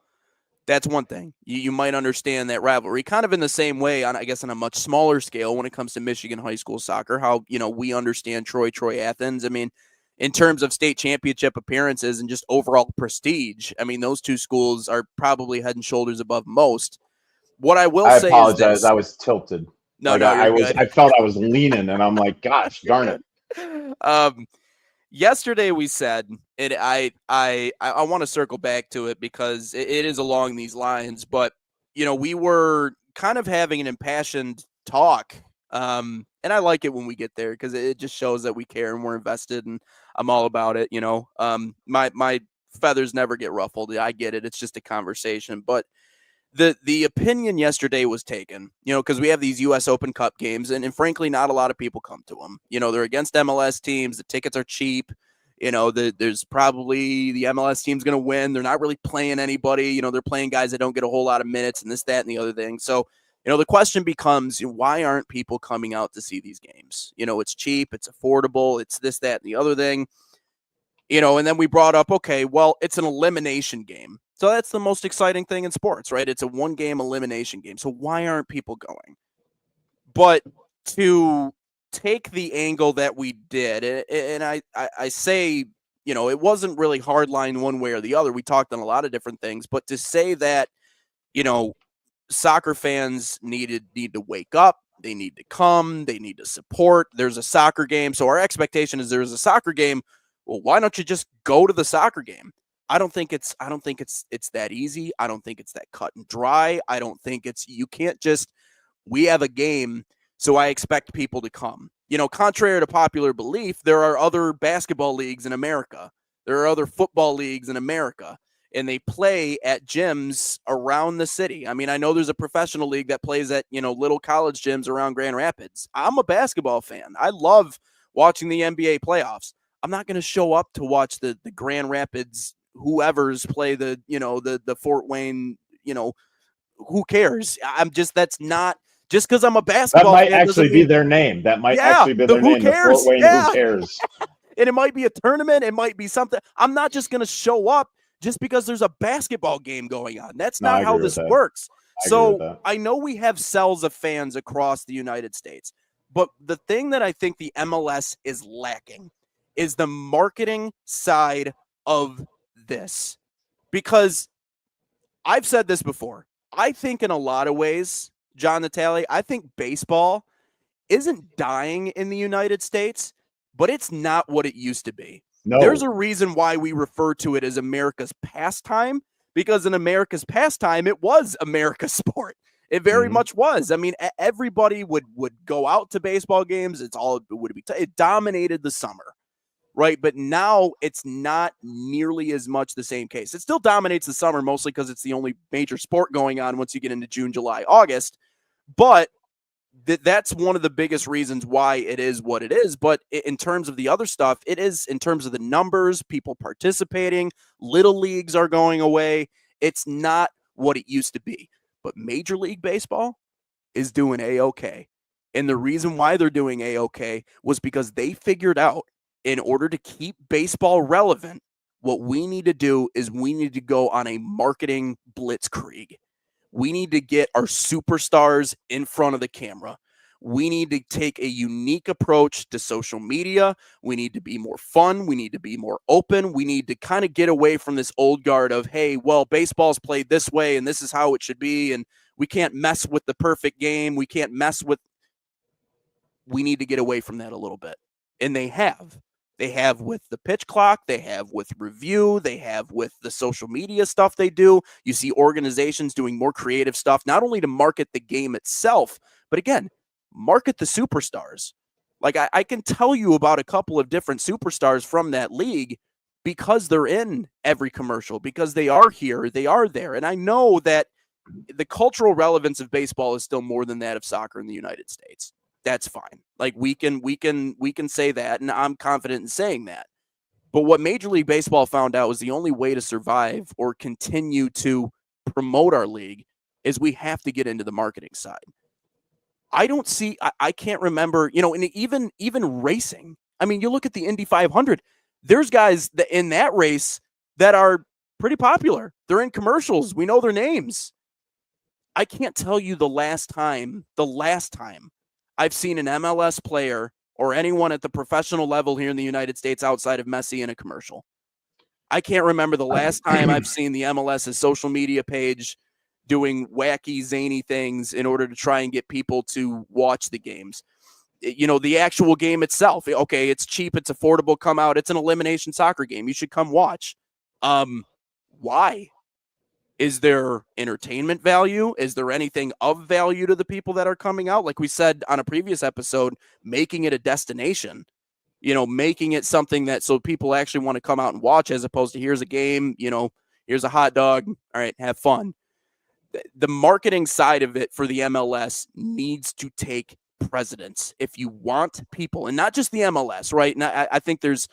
that's one thing. You might understand that rivalry kind of in the same way on, I guess, on a much smaller scale when it comes to Michigan high school soccer, how, we understand Troy Athens. I mean, in terms of state championship appearances and just overall prestige, I mean, those two schools are probably head and shoulders above most. What I will say apologize. is this. I was tilted. No, like, no, I felt I was leaning, and I'm like, gosh, darn it. Yesterday we said, and I want to circle back to it because it is along these lines, but we were kind of having an impassioned talk, and I like it when we get there because it just shows that we care and we're invested, and I'm all about it. My feathers never get ruffled. I get it. It's just a conversation, but the opinion yesterday was taken, because we have these U.S. Open Cup games, and frankly, not a lot of people come to them. They're against MLS teams. The tickets are cheap. There's probably the MLS team's going to win. They're not really playing anybody. They're playing guys that don't get a whole lot of minutes and this, that, and the other thing. So, the question becomes, why aren't people coming out to see these games? It's cheap. It's affordable. It's this, that, and the other thing. And then we brought up, okay, well, it's an elimination game. So that's the most exciting thing in sports, right? It's a one-game elimination game. So why aren't people going? But to take the angle that we did, and I say, it wasn't really hardline one way or the other. We talked on a lot of different things, but to say that, soccer fans need to wake up, they need to come, they need to support. There's a soccer game. So our expectation is there's a soccer game. Well, why don't you just go to the soccer game? I don't think it's that easy. I don't think it's that cut and dry. I don't think you can't just, we have a game, so I expect people to come. Contrary to popular belief, there are other basketball leagues in America. There are other football leagues in America, and they play at gyms around the city. I mean, I know there's a professional league that plays at, little college gyms around Grand Rapids. I'm a basketball fan. I love watching the NBA playoffs. I'm not going to show up to watch the Grand Rapids whoever's play the Fort Wayne, who cares? That's not just because I'm a basketball fan. That might fan actually be their name. That might actually be their name. Cares? The Fort Wayne Who Cares? And it might be a tournament. It might be something. I'm not just going to show up just because there's a basketball game going on. That's not how this works. So I know we have cells of fans across the United States, but the thing that I think the MLS is lacking is the marketing side of this, because I've said this before. I think in a lot of ways, John Natale, I think baseball isn't dying in the United States, but it's not what it used to be. No. There's a reason why we refer to it as America's pastime, because in America's pastime, it was America's sport. It very much was. I mean, everybody would go out to baseball games. It dominated the summer. Right. But now it's not nearly as much the same case. It still dominates the summer, mostly because it's the only major sport going on once you get into June, July, August. But that's one of the biggest reasons why it is what it is. But in terms of the other stuff, it is in terms of the numbers, people participating, little leagues are going away. It's not what it used to be. But Major League Baseball is doing A-OK. And the reason why they're doing A-OK was because they figured out, in order to keep baseball relevant, what we need to do is we need to go on a marketing blitzkrieg. We need to get our superstars in front of the camera. We need to take a unique approach to social media. We need to be more fun. We need to be more open. We need to kind of get away from this old guard of, hey, well, baseball's played this way and this is how it should be. And we can't mess with the perfect game. We can't mess with. We need to get away from that a little bit. And they have. They have with the pitch clock, they have with review, they have with the social media stuff they do. You see organizations doing more creative stuff, not only to market the game itself, but again, market the superstars. Like I can tell you about a couple of different superstars from that league because they're in every commercial, because they are here, they are there. And I know that the cultural relevance of baseball is still more than that of soccer in the United States. That's fine. Like we can say that, and I'm confident in saying that. But what Major League Baseball found out was the only way to survive or continue to promote our league is we have to get into the marketing side. I don't see. I can't remember. And even racing. I mean, you look at the Indy 500. There's guys that in that race that are pretty popular. They're in commercials. We know their names. I can't tell you the last time I've seen an MLS player or anyone at the professional level here in the United States outside of Messi in a commercial. I can't remember the last time I've seen the MLS's social media page doing wacky, zany things in order to try and get people to watch the games. The actual game itself. Okay, it's cheap, it's affordable, come out. It's an elimination soccer game. You should come watch. Why? Is there entertainment value? Is there anything of value to the people that are coming out? Like we said on a previous episode, making it a destination, making it something that so people actually want to come out and watch as opposed to here's a game, here's a hot dog. All right, have fun. The marketing side of it for the MLS needs to take precedence if you want people, and not just the MLS, right? And I think there's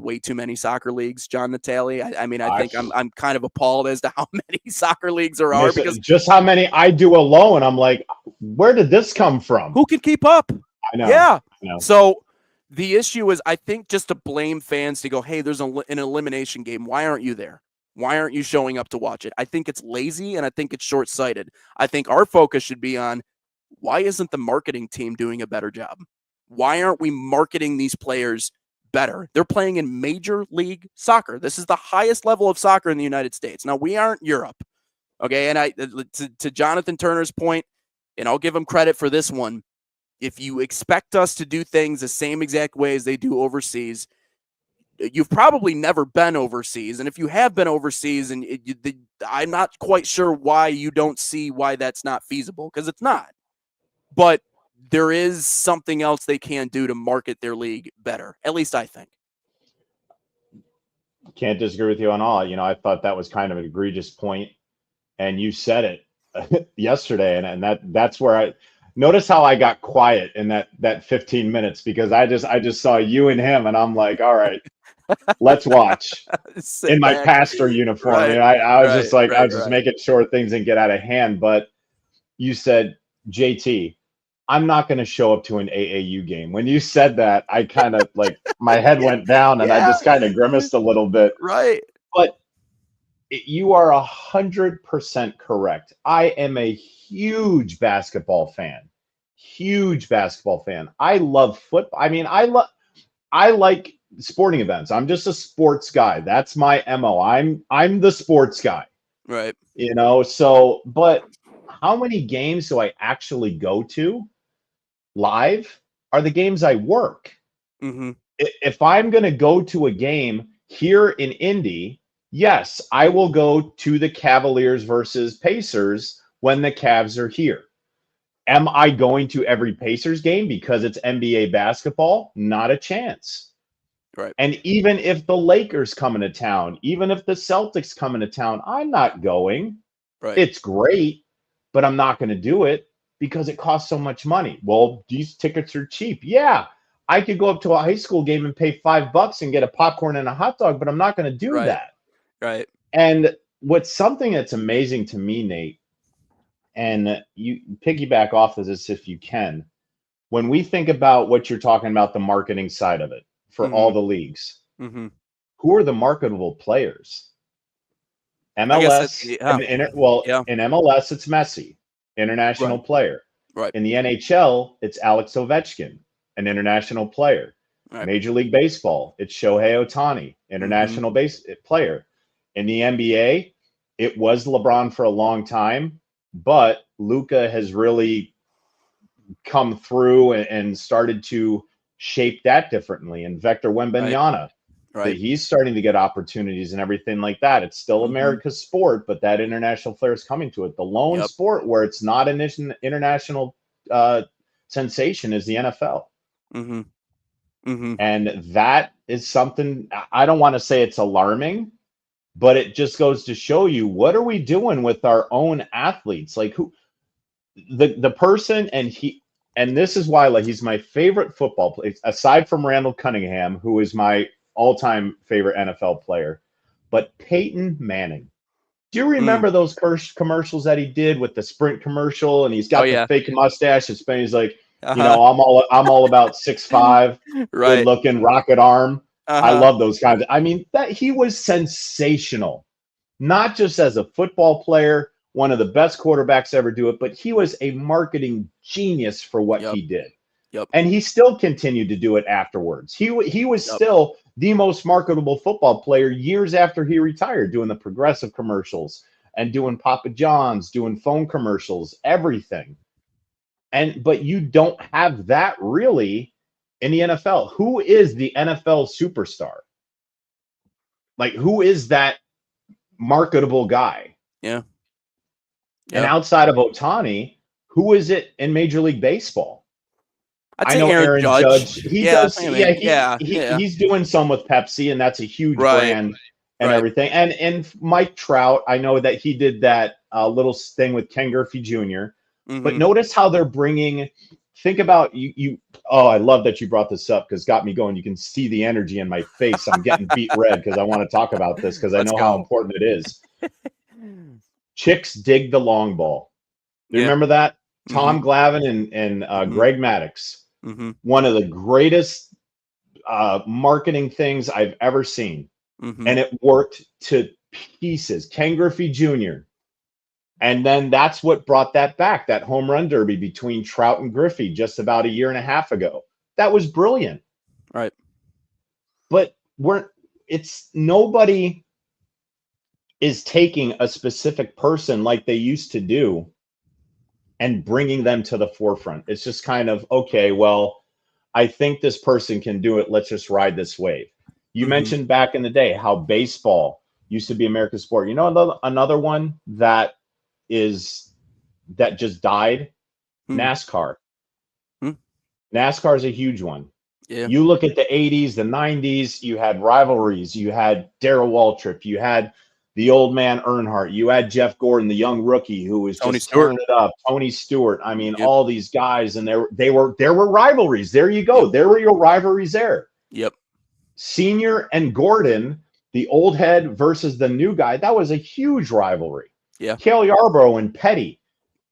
way too many soccer leagues, John Natali. I think I'm kind of appalled as to how many soccer leagues there are because just how many I do alone. I'm like, where did this come from? Who can keep up? I know. Yeah. I know. So the issue is, I think, just to blame fans to go, hey, there's an elimination game. Why aren't you there? Why aren't you showing up to watch it? I think it's lazy and I think it's short-sighted. I think our focus should be on why isn't the marketing team doing a better job? Why aren't we marketing these players better? They're playing in Major League Soccer. This is the highest level of soccer in the United States. Now, we aren't Europe. Okay, and to Jonathan Turner's point, and I'll give him credit for this one, if you expect us to do things the same exact way as they do overseas, you've probably never been overseas. And if you have been overseas, and I'm not quite sure why you don't see why that's not feasible, because it's not. But there is something else they can do to market their league better. At least I think. Can't disagree with you on all. I thought that was kind of an egregious point, and you said it yesterday, and that's where I notice how I got quiet in that 15 minutes because I just saw you and him, and I'm like, all right, let's watch in my pastor uniform. Right, I was just like, I was just right. making sure things didn't get out of hand. But you said, JT, I'm not going to show up to an AAU game. When you said that, I kind of like my head went down and I just kind of grimaced a little bit. Right. But you are 100% correct. I am a huge basketball fan. Huge basketball fan. I love football. I like sporting events. I'm just a sports guy. That's my MO. I'm the sports guy. Right. So but how many games do I actually go to live are the games I work. Mm-hmm. If I'm going to go to a game here in Indy, yes, I will go to the Cavaliers versus Pacers when the Cavs are here. Am I going to every Pacers game because it's NBA basketball? Not a chance. Right. And even if the Lakers come into town, even if the Celtics come into town, I'm not going. Right. It's great, but I'm not going to do it because it costs so much money. Well, these tickets are cheap. Yeah, I could go up to a high school game and pay $5 and get a popcorn and a hot dog, but I'm not going to do that. Right. And what's something that's amazing to me, Nate, and you piggyback off of this if you can. When we think about what you're talking about, the marketing side of it for all Mhm. the leagues, Mhm. who are the marketable players? I guess that MLS, yeah. well, Yeah. in MLS, it's Messi, international Right. player. Right. In the NHL, it's Alex Ovechkin, an international player. Right. Major League Baseball, it's Shohei Ohtani, Mhm. international base player. In the NBA, it was LeBron for a long time, but Luka has really come through and started to shape that differently. And Vector Right. Wembanyama, that Right. he's starting to get opportunities and everything like that. It's still Mhm. America's sport, but that international flair is coming to it. The lone Yep. sport where it's not an international uh, sensation is the NFL. Mhm. Mhm. And that is something I don't want to say it's alarming, but it just goes to show you what are we doing with our own athletes? Like who the person and this is why like he's my favorite football player aside from Randall Cunningham, who is my all-time favorite NFL player, but Peyton Manning. Do you Mm. remember those commercials that he did with the Sprint commercial and he's Oh got the yeah. fake mustache and he's like, Uh-huh. I'm all about 6'5", good Right. looking, rocket arm. I Uh-huh. love those kinds. I mean, that he was sensational, not just as a football player, one of the best quarterbacks ever do it, but he was a marketing genius for what Yep. he did. Yep. And he still continued to do it afterwards. He was Yep. still the most marketable football player years after he retired, doing the progressive commercials and doing Papa John's, doing phone commercials, everything. And but you don't have that really in the NFL. Who is the NFL superstar? Like who is that marketable guy? Yeah. And Yeah. outside of Otani, who is it in Major League Baseball? I'd I say know Aaron Aaron Judge. Judge. He Yeah. does. I Yeah, mean, yeah. Yeah. he's doing some with Pepsi, and that's a huge Right. brand and Right. everything. And Mike Trout, I know that he did that little thing with Ken Griffey Jr. But Mhm. notice how they're bringing. Think about you. Oh, I love that you brought this up because got me going. You can see the energy in my face. I'm getting beat red because I want to talk about this because I Let's know how go. important it is. Chicks dig the long ball. Do you Yeah. remember that? Mhm. Tom Glavine and Mhm. Greg Maddux. Mhm. One of the greatest marketing things I've ever seen. And Mhm. it worked to pieces. Ken Griffey Jr. And then that's what brought that back, that home run derby between Trout and Griffey just about a year and a half ago. That was brilliant. Right. But it's nobody is taking a specific person like they used to do and bringing them to the forefront. It's just kind of, okay, well, I think this person can do it. Let's just ride this wave. You Mhm. mentioned back in the day how baseball used to be America's sport. You know, another one is that just died? Hmm. NASCAR. Hmm. NASCAR is a huge one. Yeah. You look at the 80s, the 90s, you had rivalries. You had Darrell Waltrip. You had the old man Earnhardt. You had Jeff Gordon, the young rookie who was Tony just Stewart. tearing it up. Tony Stewart. I mean, Yep. all these guys, and there were rivalries. There you Yep. go. There were your rivalries there. Yep. Senior and Gordon, the old head versus the new guy, that was a huge rivalry. Yeah. Cale Yarborough and Petty,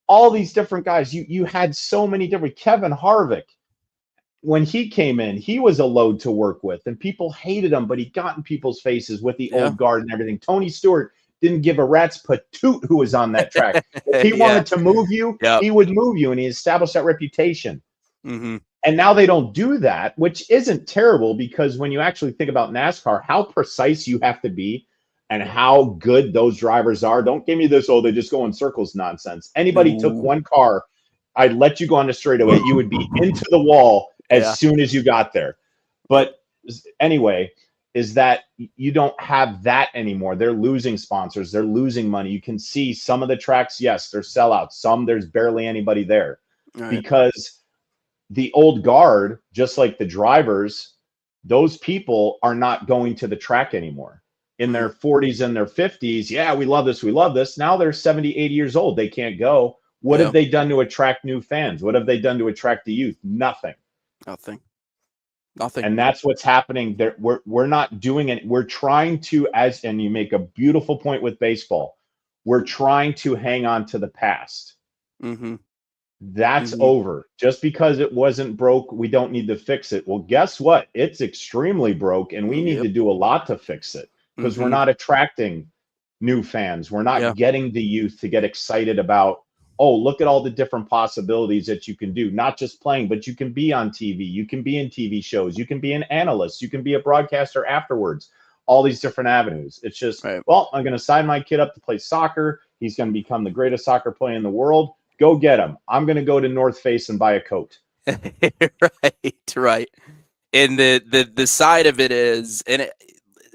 all these different guys. You had so many different Kevin Harvick. When he came in, he was a load to work with, and people hated him, but he got in people's faces with the Yeah. old guard and everything. Tony Stewart didn't give a rat's patoot who was on that track. If he Yeah. wanted to move you, Yep. he would move you, and he established that reputation. Mhm. And now they don't do that, which isn't terrible because when you actually think about NASCAR, how precise you have to be and how good those drivers are. Don't give me this, oh, they just go in circles nonsense. Anybody took No. one car, I'd let you go on the straightaway. You would be into the wall as Yeah. soon as you got there. Yep. But anyway, is that you don't have that anymore. They're losing sponsors, they're losing money. You can see some of the tracks, yes, they're sellouts. Some there's barely anybody there All right. because the old guard, just like the drivers, those people are not going to the track anymore. In Mm. their 40s and their 50s, yeah, we love this, we love this. Now they're 70, 80 years old. They can't go. What Yeah. have they done to attract new fans? What have they done to attract the youth? Nothing. Nothing. Nothing. And that's what's happening there. We're not doing it. We're trying to, and you make a beautiful point with baseball, we're trying to hang on to the past. Mm-hmm. That's Mm-hmm. over. Just because it wasn't broke, we don't need to fix it. Well, guess what? It's extremely broke, and we need Yep. to do a lot to fix it because we're Mm-hmm. not attracting new fans. We're Yeah. not getting the youth to get excited about, oh, look at all the different possibilities that you can do, not just playing, but you can be on TV. You can be in TV shows. You can be an analyst. You can be a broadcaster afterwards. All these different avenues. It's just, Right. well, I'm going to sign my kid up to play soccer. He's going to become the greatest soccer player in the world. Go get him. I'm going to go to North Face and buy a coat. Right. And the side of it is, and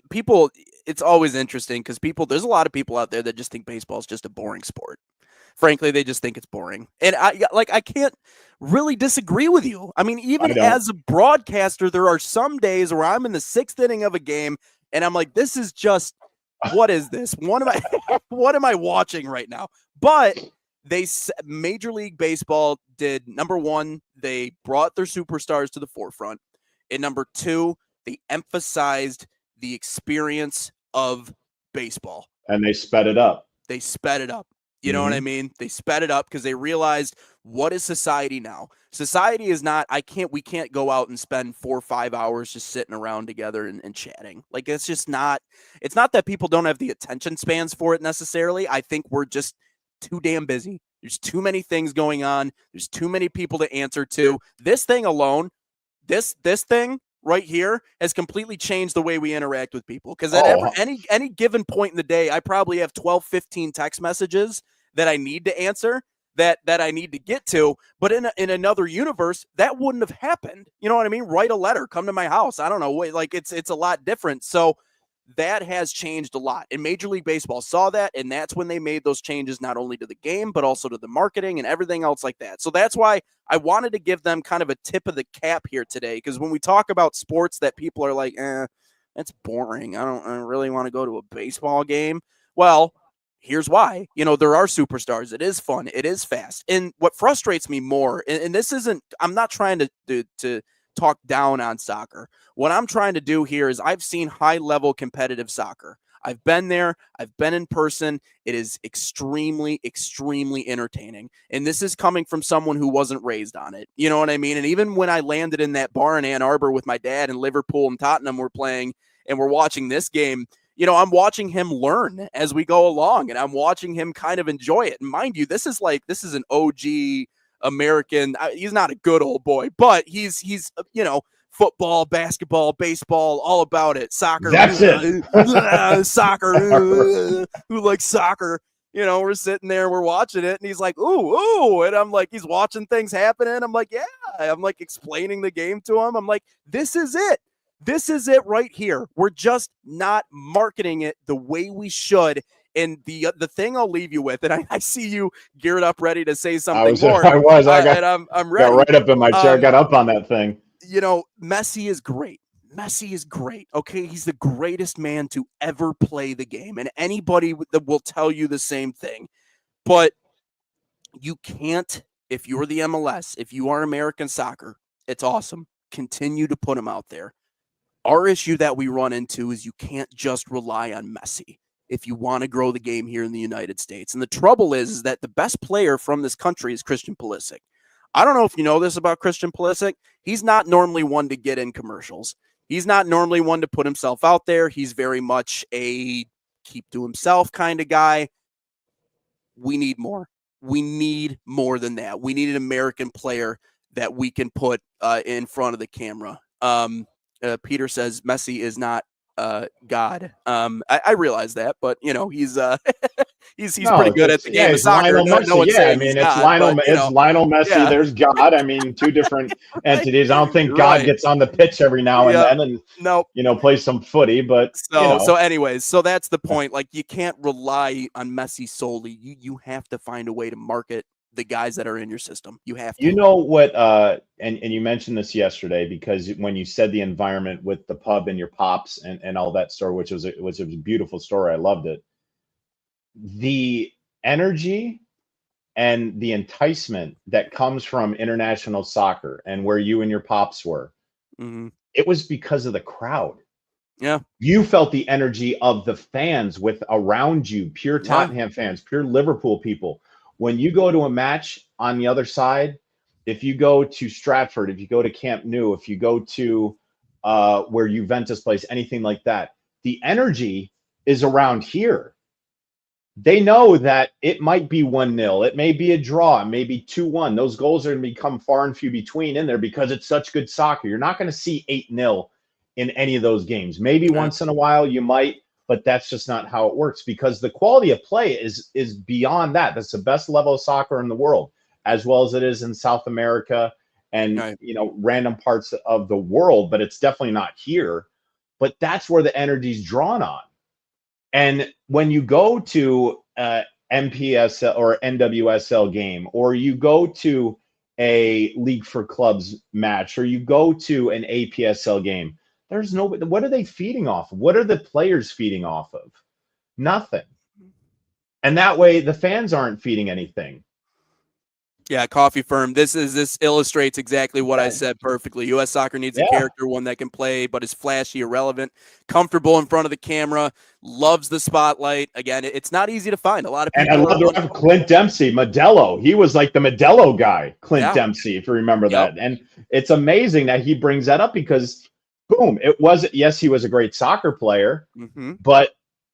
people, it's always interesting because there's a lot of people out there that just think baseball is just a boring sport. Frankly, they just think it's boring. And I can't really disagree with you. I mean, I even don't. as a broadcaster, there are some days where I'm in the 6th inning of a game and I'm like, this is just, what is this? What am I watching right now? But Major League Baseball did, number one, they brought their superstars to the forefront. And number two, they emphasized the experience of baseball. And they sped it up. They sped it up. You know what I mean? They sped it up because they realized, what is society now? Society is not, we can't go out and spend 4 or 5 hours just sitting around together and chatting. Like, it's just not, it's not that people don't have the attention spans for it necessarily. I think we're just too damn busy. There's too many things going on. There's too many people to answer to. This thing alone, this thing right here has completely changed the way we interact with people. Because at any given point in the day, I probably have 12, 15 text messages that I need to answer, that I need to get to. But in another universe, that wouldn't have happened. You know what I mean? Write a letter, come to my house. I don't know. Like, it's a lot different. So that has changed a lot. And Major League Baseball saw that, and that's when they made those changes, not only to the game, but also to the marketing and everything else like that. So that's why I wanted to give them kind of a tip of the cap here today, because when we talk about sports that people are like, that's boring. I don't really want to go to a baseball game. Well, here's why. There are superstars. It is fun. It is fast. And what frustrates me more, and this isn't, I'm not trying to talk down on soccer. What I'm trying to do here is, I've seen high level competitive soccer. I've been there. I've been in person. It is extremely, extremely entertaining. And this is coming from someone who wasn't raised on it. You know what I mean? And even when I landed in that bar in Ann Arbor with my dad, and Liverpool and Tottenham were playing and we're watching this game, I'm watching him learn as we go along, and I'm watching him kind of enjoy it. And mind you, this is an OG American. He's not a good old boy, but he's football, basketball, baseball, all about it. Soccer, That's it. soccer. Who likes soccer? We're sitting there, we're watching it, and he's like, ooh, and I'm like, he's watching things happening. I'm like, yeah. I'm like explaining the game to him. I'm like, this is it. This is it right here. We're just not marketing it the way we should. And the thing I'll leave you with, and I see you geared up, ready to say something more. I I'm ready. got right up in my chair. Got up on that thing. Messi is great. Messi is great. Okay, he's the greatest man to ever play the game, and anybody that will tell you the same thing. But you can't, if you're the MLS, if you are American soccer, it's awesome. Continue to put him out there. Our issue that we run into is, you can't just rely on Messi if you want to grow the game here in the United States. And the trouble is that the best player from this country is Christian Pulisic. I don't know if you know this about Christian Pulisic. He's not normally one to get in commercials. He's not normally one to put himself out there. He's very much a keep to himself kind of guy. We need more. We need more than that. We need an American player that we can put in front of the camera. Peter says Messi is not God. I realize that, but he's he's No, pretty good at the game of it's soccer. Lionel No Messi. one's Yeah, I saying he's mean, it's God, Lionel. but It's Lionel Messi. yeah. There's God. I mean, two different entities. I don't think God Right. gets on the pitch every now and then, and Nope. play some footy. But So anyways, so that's the point. Like, you can't rely on Messi solely. You have to find a way to market the guys that are in your system. You have to. You know what? And you mentioned this yesterday, because when you said the environment with the pub and your pops and all that story, which was a beautiful story. I loved it. The energy and the enticement that comes from international soccer and where you and your pops were. Mm-hmm. It was because of the crowd. Yeah. You felt the energy of the fans with around you, pure Yeah. Tottenham fans, pure Liverpool people. When you go to a match on the other side, if you go to Stratford, if you go to Camp Nou, if you go to where Juventus plays, anything like that, the energy is around here. They know that it might be 1-0. It may be a draw. It may be 2-1. Those goals are going to become far and few between in there because it's such good soccer. You're not going to see 8-0 in any of those games. Maybe Right. once in a while you might, but that's just not how it works because the quality of play is beyond that. That's the best level of soccer in the world, as well as it is in South America and Right. random parts of the world, but it's definitely not here. But that's where the energy is drawn on. And when you go to MPSL or NWSL game, or you go to a League for Clubs match, or you go to an APSL game, there's no. What are they feeding off of? What are the players feeding off of? Nothing. And that way, the fans aren't feeding anything. Yeah, Coffee Firm. This illustrates exactly what I said perfectly. U.S. soccer needs a Yeah. character, one that can play, but is flashy, irrelevant, comfortable in front of the camera, loves the spotlight. Again, it's not easy to find. A lot of And I people are love the ref, Clint Dempsey, Modelo. He was like the Modelo guy, Clint yeah, Dempsey, if you remember yep, that. And it's amazing that he brings that up because, boom, yes, he was a great soccer player. mm-hmm. But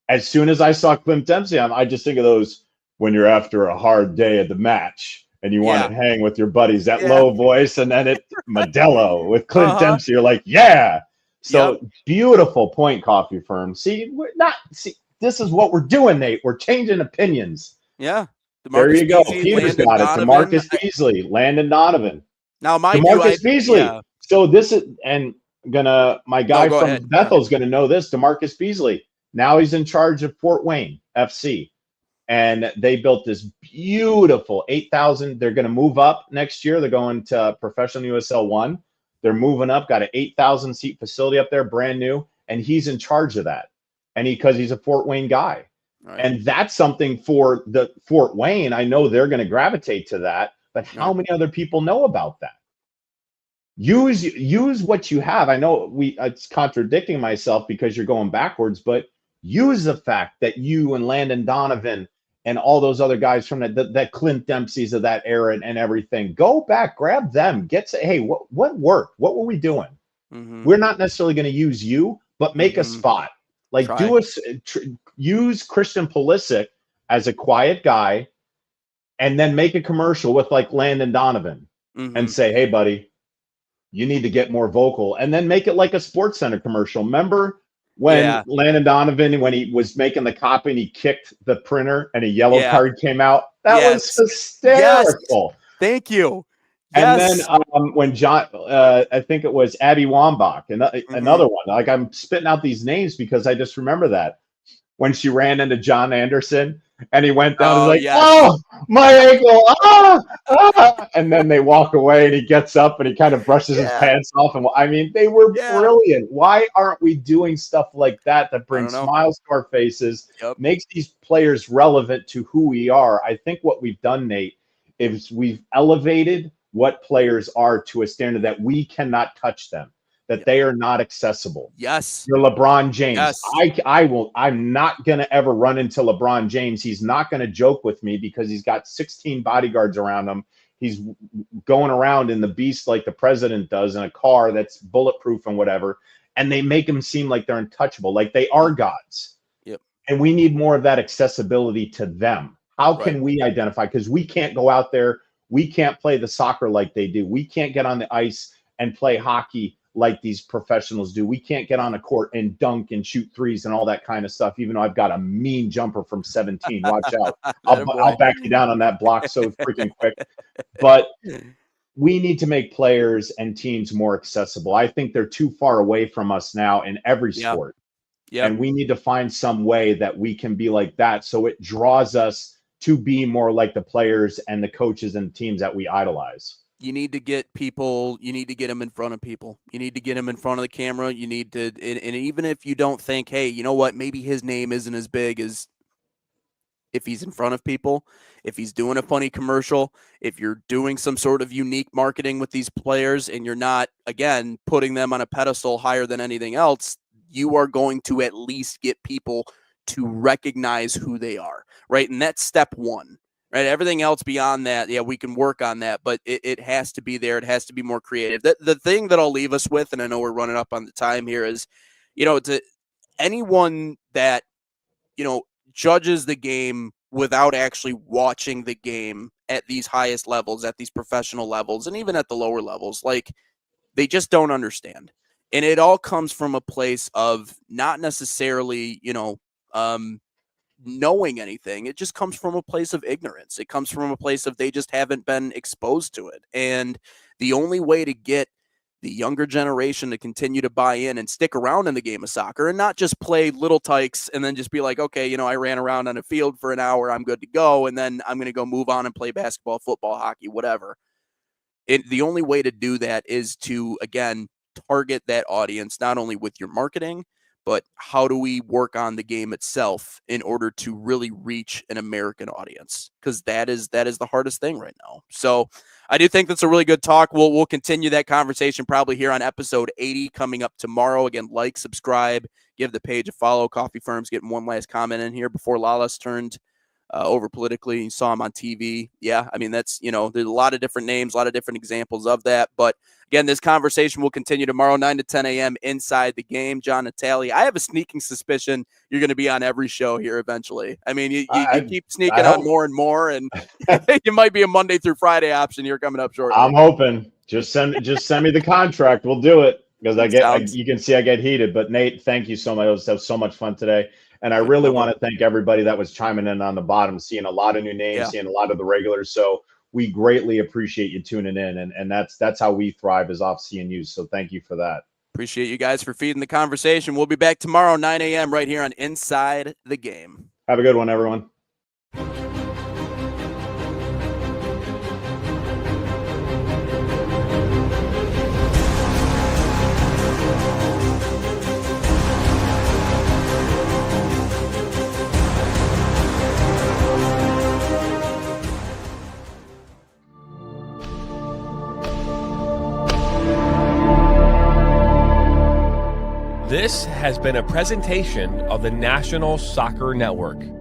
as soon as I saw Clint Dempsey, I just think of those when you're after a hard day at the match and you want Yeah, to hang with your buddies, that yeah, low voice, and then it Modelo with Clint uh-huh, Dempsey. You're like, yeah. yep, So beautiful point, Coffee Firm. See, we're not see. This is what we're doing, Nate. We're changing opinions. yeah. There DeMarcus you go. Beasley, Peter's Landon got it. Donovan. DeMarcus Beasley, Landon Donovan, Now, mind you, DeMarcus Beasley. yeah, So this is and my no, guy go from ahead. Yeah. Bethel's gonna know this. DeMarcus Beasley. Now he's in charge of Fort Wayne FC, and they built this beautiful 8,000. They're gonna move up next year. They're going to professional USL 1. They're moving up. Got an 8,000 seat facility up there, brand new, and he's in charge of that. And because he's a Fort Wayne guy. Right, And that's something for the Fort Wayne. I know they're going to gravitate to that, but how right, many other people know about that? Use what you have. I know it's contradicting myself because you're going backwards, but use the fact that you and Landon Donovan and all those other guys from that Clint Dempsey's of that era and everything. Go back, grab them, hey, what worked? What were we doing? mm-hmm, We're not necessarily going to use you, but make a mm-hmm. spot. Like Try, use Christian Pulisic as a quiet guy, and then make a commercial with like Landon Donovan mm-hmm. and say, "Hey, buddy, you need to get more vocal," and then make it like a Sports Center commercial. Remember when Yeah, Landon Donovan, when he was making the copy and he kicked the printer and a yellow yeah, card came out? That was yes, yes. hysterical. Thank you. And then Yes. when John, I think it was Abby Wambach, Mm-hmm. another one. Like I'm spitting out these names because I just remember that when she ran into John Anderson and he went down, he's Oh, like, yes. "Oh, my ankle, and then they walk away and he gets up and he kind of brushes his Yeah, pants off. And I mean, they were yeah. brilliant. Why aren't we doing stuff like that I don't brings know. smiles to our faces, Yep. makes these players relevant to who we are? I think what we've done, Nate, is we've elevated what players are to a standard that we cannot touch them, that Yep. they are not accessible. Yes. You're LeBron James. Yes. I'm not going to ever run into LeBron James. He's not going to joke with me because he's got 16 bodyguards around him. He's going around in the beast like the president does in a car that's bulletproof and whatever. And they make him seem like they're untouchable, like they are gods. Yep. And we need more of that accessibility to them. How Right. can we identify? Because we can't go out there. We can't play the soccer like they do. We can't get on the ice and play hockey like these professionals do. We can't get on a court and dunk and shoot threes and all that kind of stuff, even though I've got a mean jumper from 17. Watch out. That boy. I'll back you down on that block so freaking quick. But we need to make players and teams more accessible. I think they're too far away from us now in every Yeah. sport. Yep. And we need to find some way that we can be like that. So it draws us to be more like the players and the coaches and teams that we idolize. You need to get people, you need to get them in front of people. You need to get them in front of the camera. You need to, and even if you don't think, hey, you know what, maybe his name isn't as big as if he's in front of people, if he's doing a funny commercial, if you're doing some sort of unique marketing with these players and you're not, again, putting them on a pedestal higher than anything else, you are going to at least get people to recognize who they are, right? And that's step one, right? Everything else beyond that, yeah, we can work on that, but it has to be there. It has to be more creative. The thing that I'll leave us with, and I know we're running up on the time here, is, to anyone that, judges the game without actually watching the game at these highest levels, at these professional levels, and even at the lower levels, like, they just don't understand. And it all comes from a place of not necessarily, knowing anything. It just comes from a place of ignorance. It comes from a place of they just haven't been exposed to it. And the only way to get the younger generation to continue to buy in and stick around in the game of soccer and not just play little tykes and then just be like, okay, I ran around on a field for an hour, I'm good to go, and then I'm going to go move on and play basketball, football, hockey, whatever. The only way to do that is to, again, target that audience, not only with your marketing, but how do we work on the game itself in order to really reach an American audience? Because that is the hardest thing right now. So I do think that's a really good talk. We'll continue that conversation probably here on episode 80 coming up tomorrow. Again, like, subscribe, give the page a follow. Coffee Firm's getting one last comment in here before Lawless turned over politically. You saw him on TV. Yeah, I mean, that's, there's a lot of different names, a lot of different examples of that. But again, this conversation will continue tomorrow, 9 to 10 a.m. inside the game. John Natali, I have a sneaking suspicion you're going to be on every show here eventually. I mean, you keep sneaking on more and more, and it might be a Monday through Friday option here coming up shortly. I'm hoping. Just send me the contract. We'll do it, because you can see I get heated. But Nate, thank you so much. That was so much fun today. And I really want to thank everybody that was chiming in on the bottom, seeing a lot of new names, seeing a lot of the regulars. So we greatly appreciate you tuning in. And that's how we thrive as off CNUs. So thank you for that. Appreciate you guys for feeding the conversation. We'll be back tomorrow, 9 a.m. right here on Inside the Game. Have a good one, everyone. This has been a presentation of the National Soccer Network.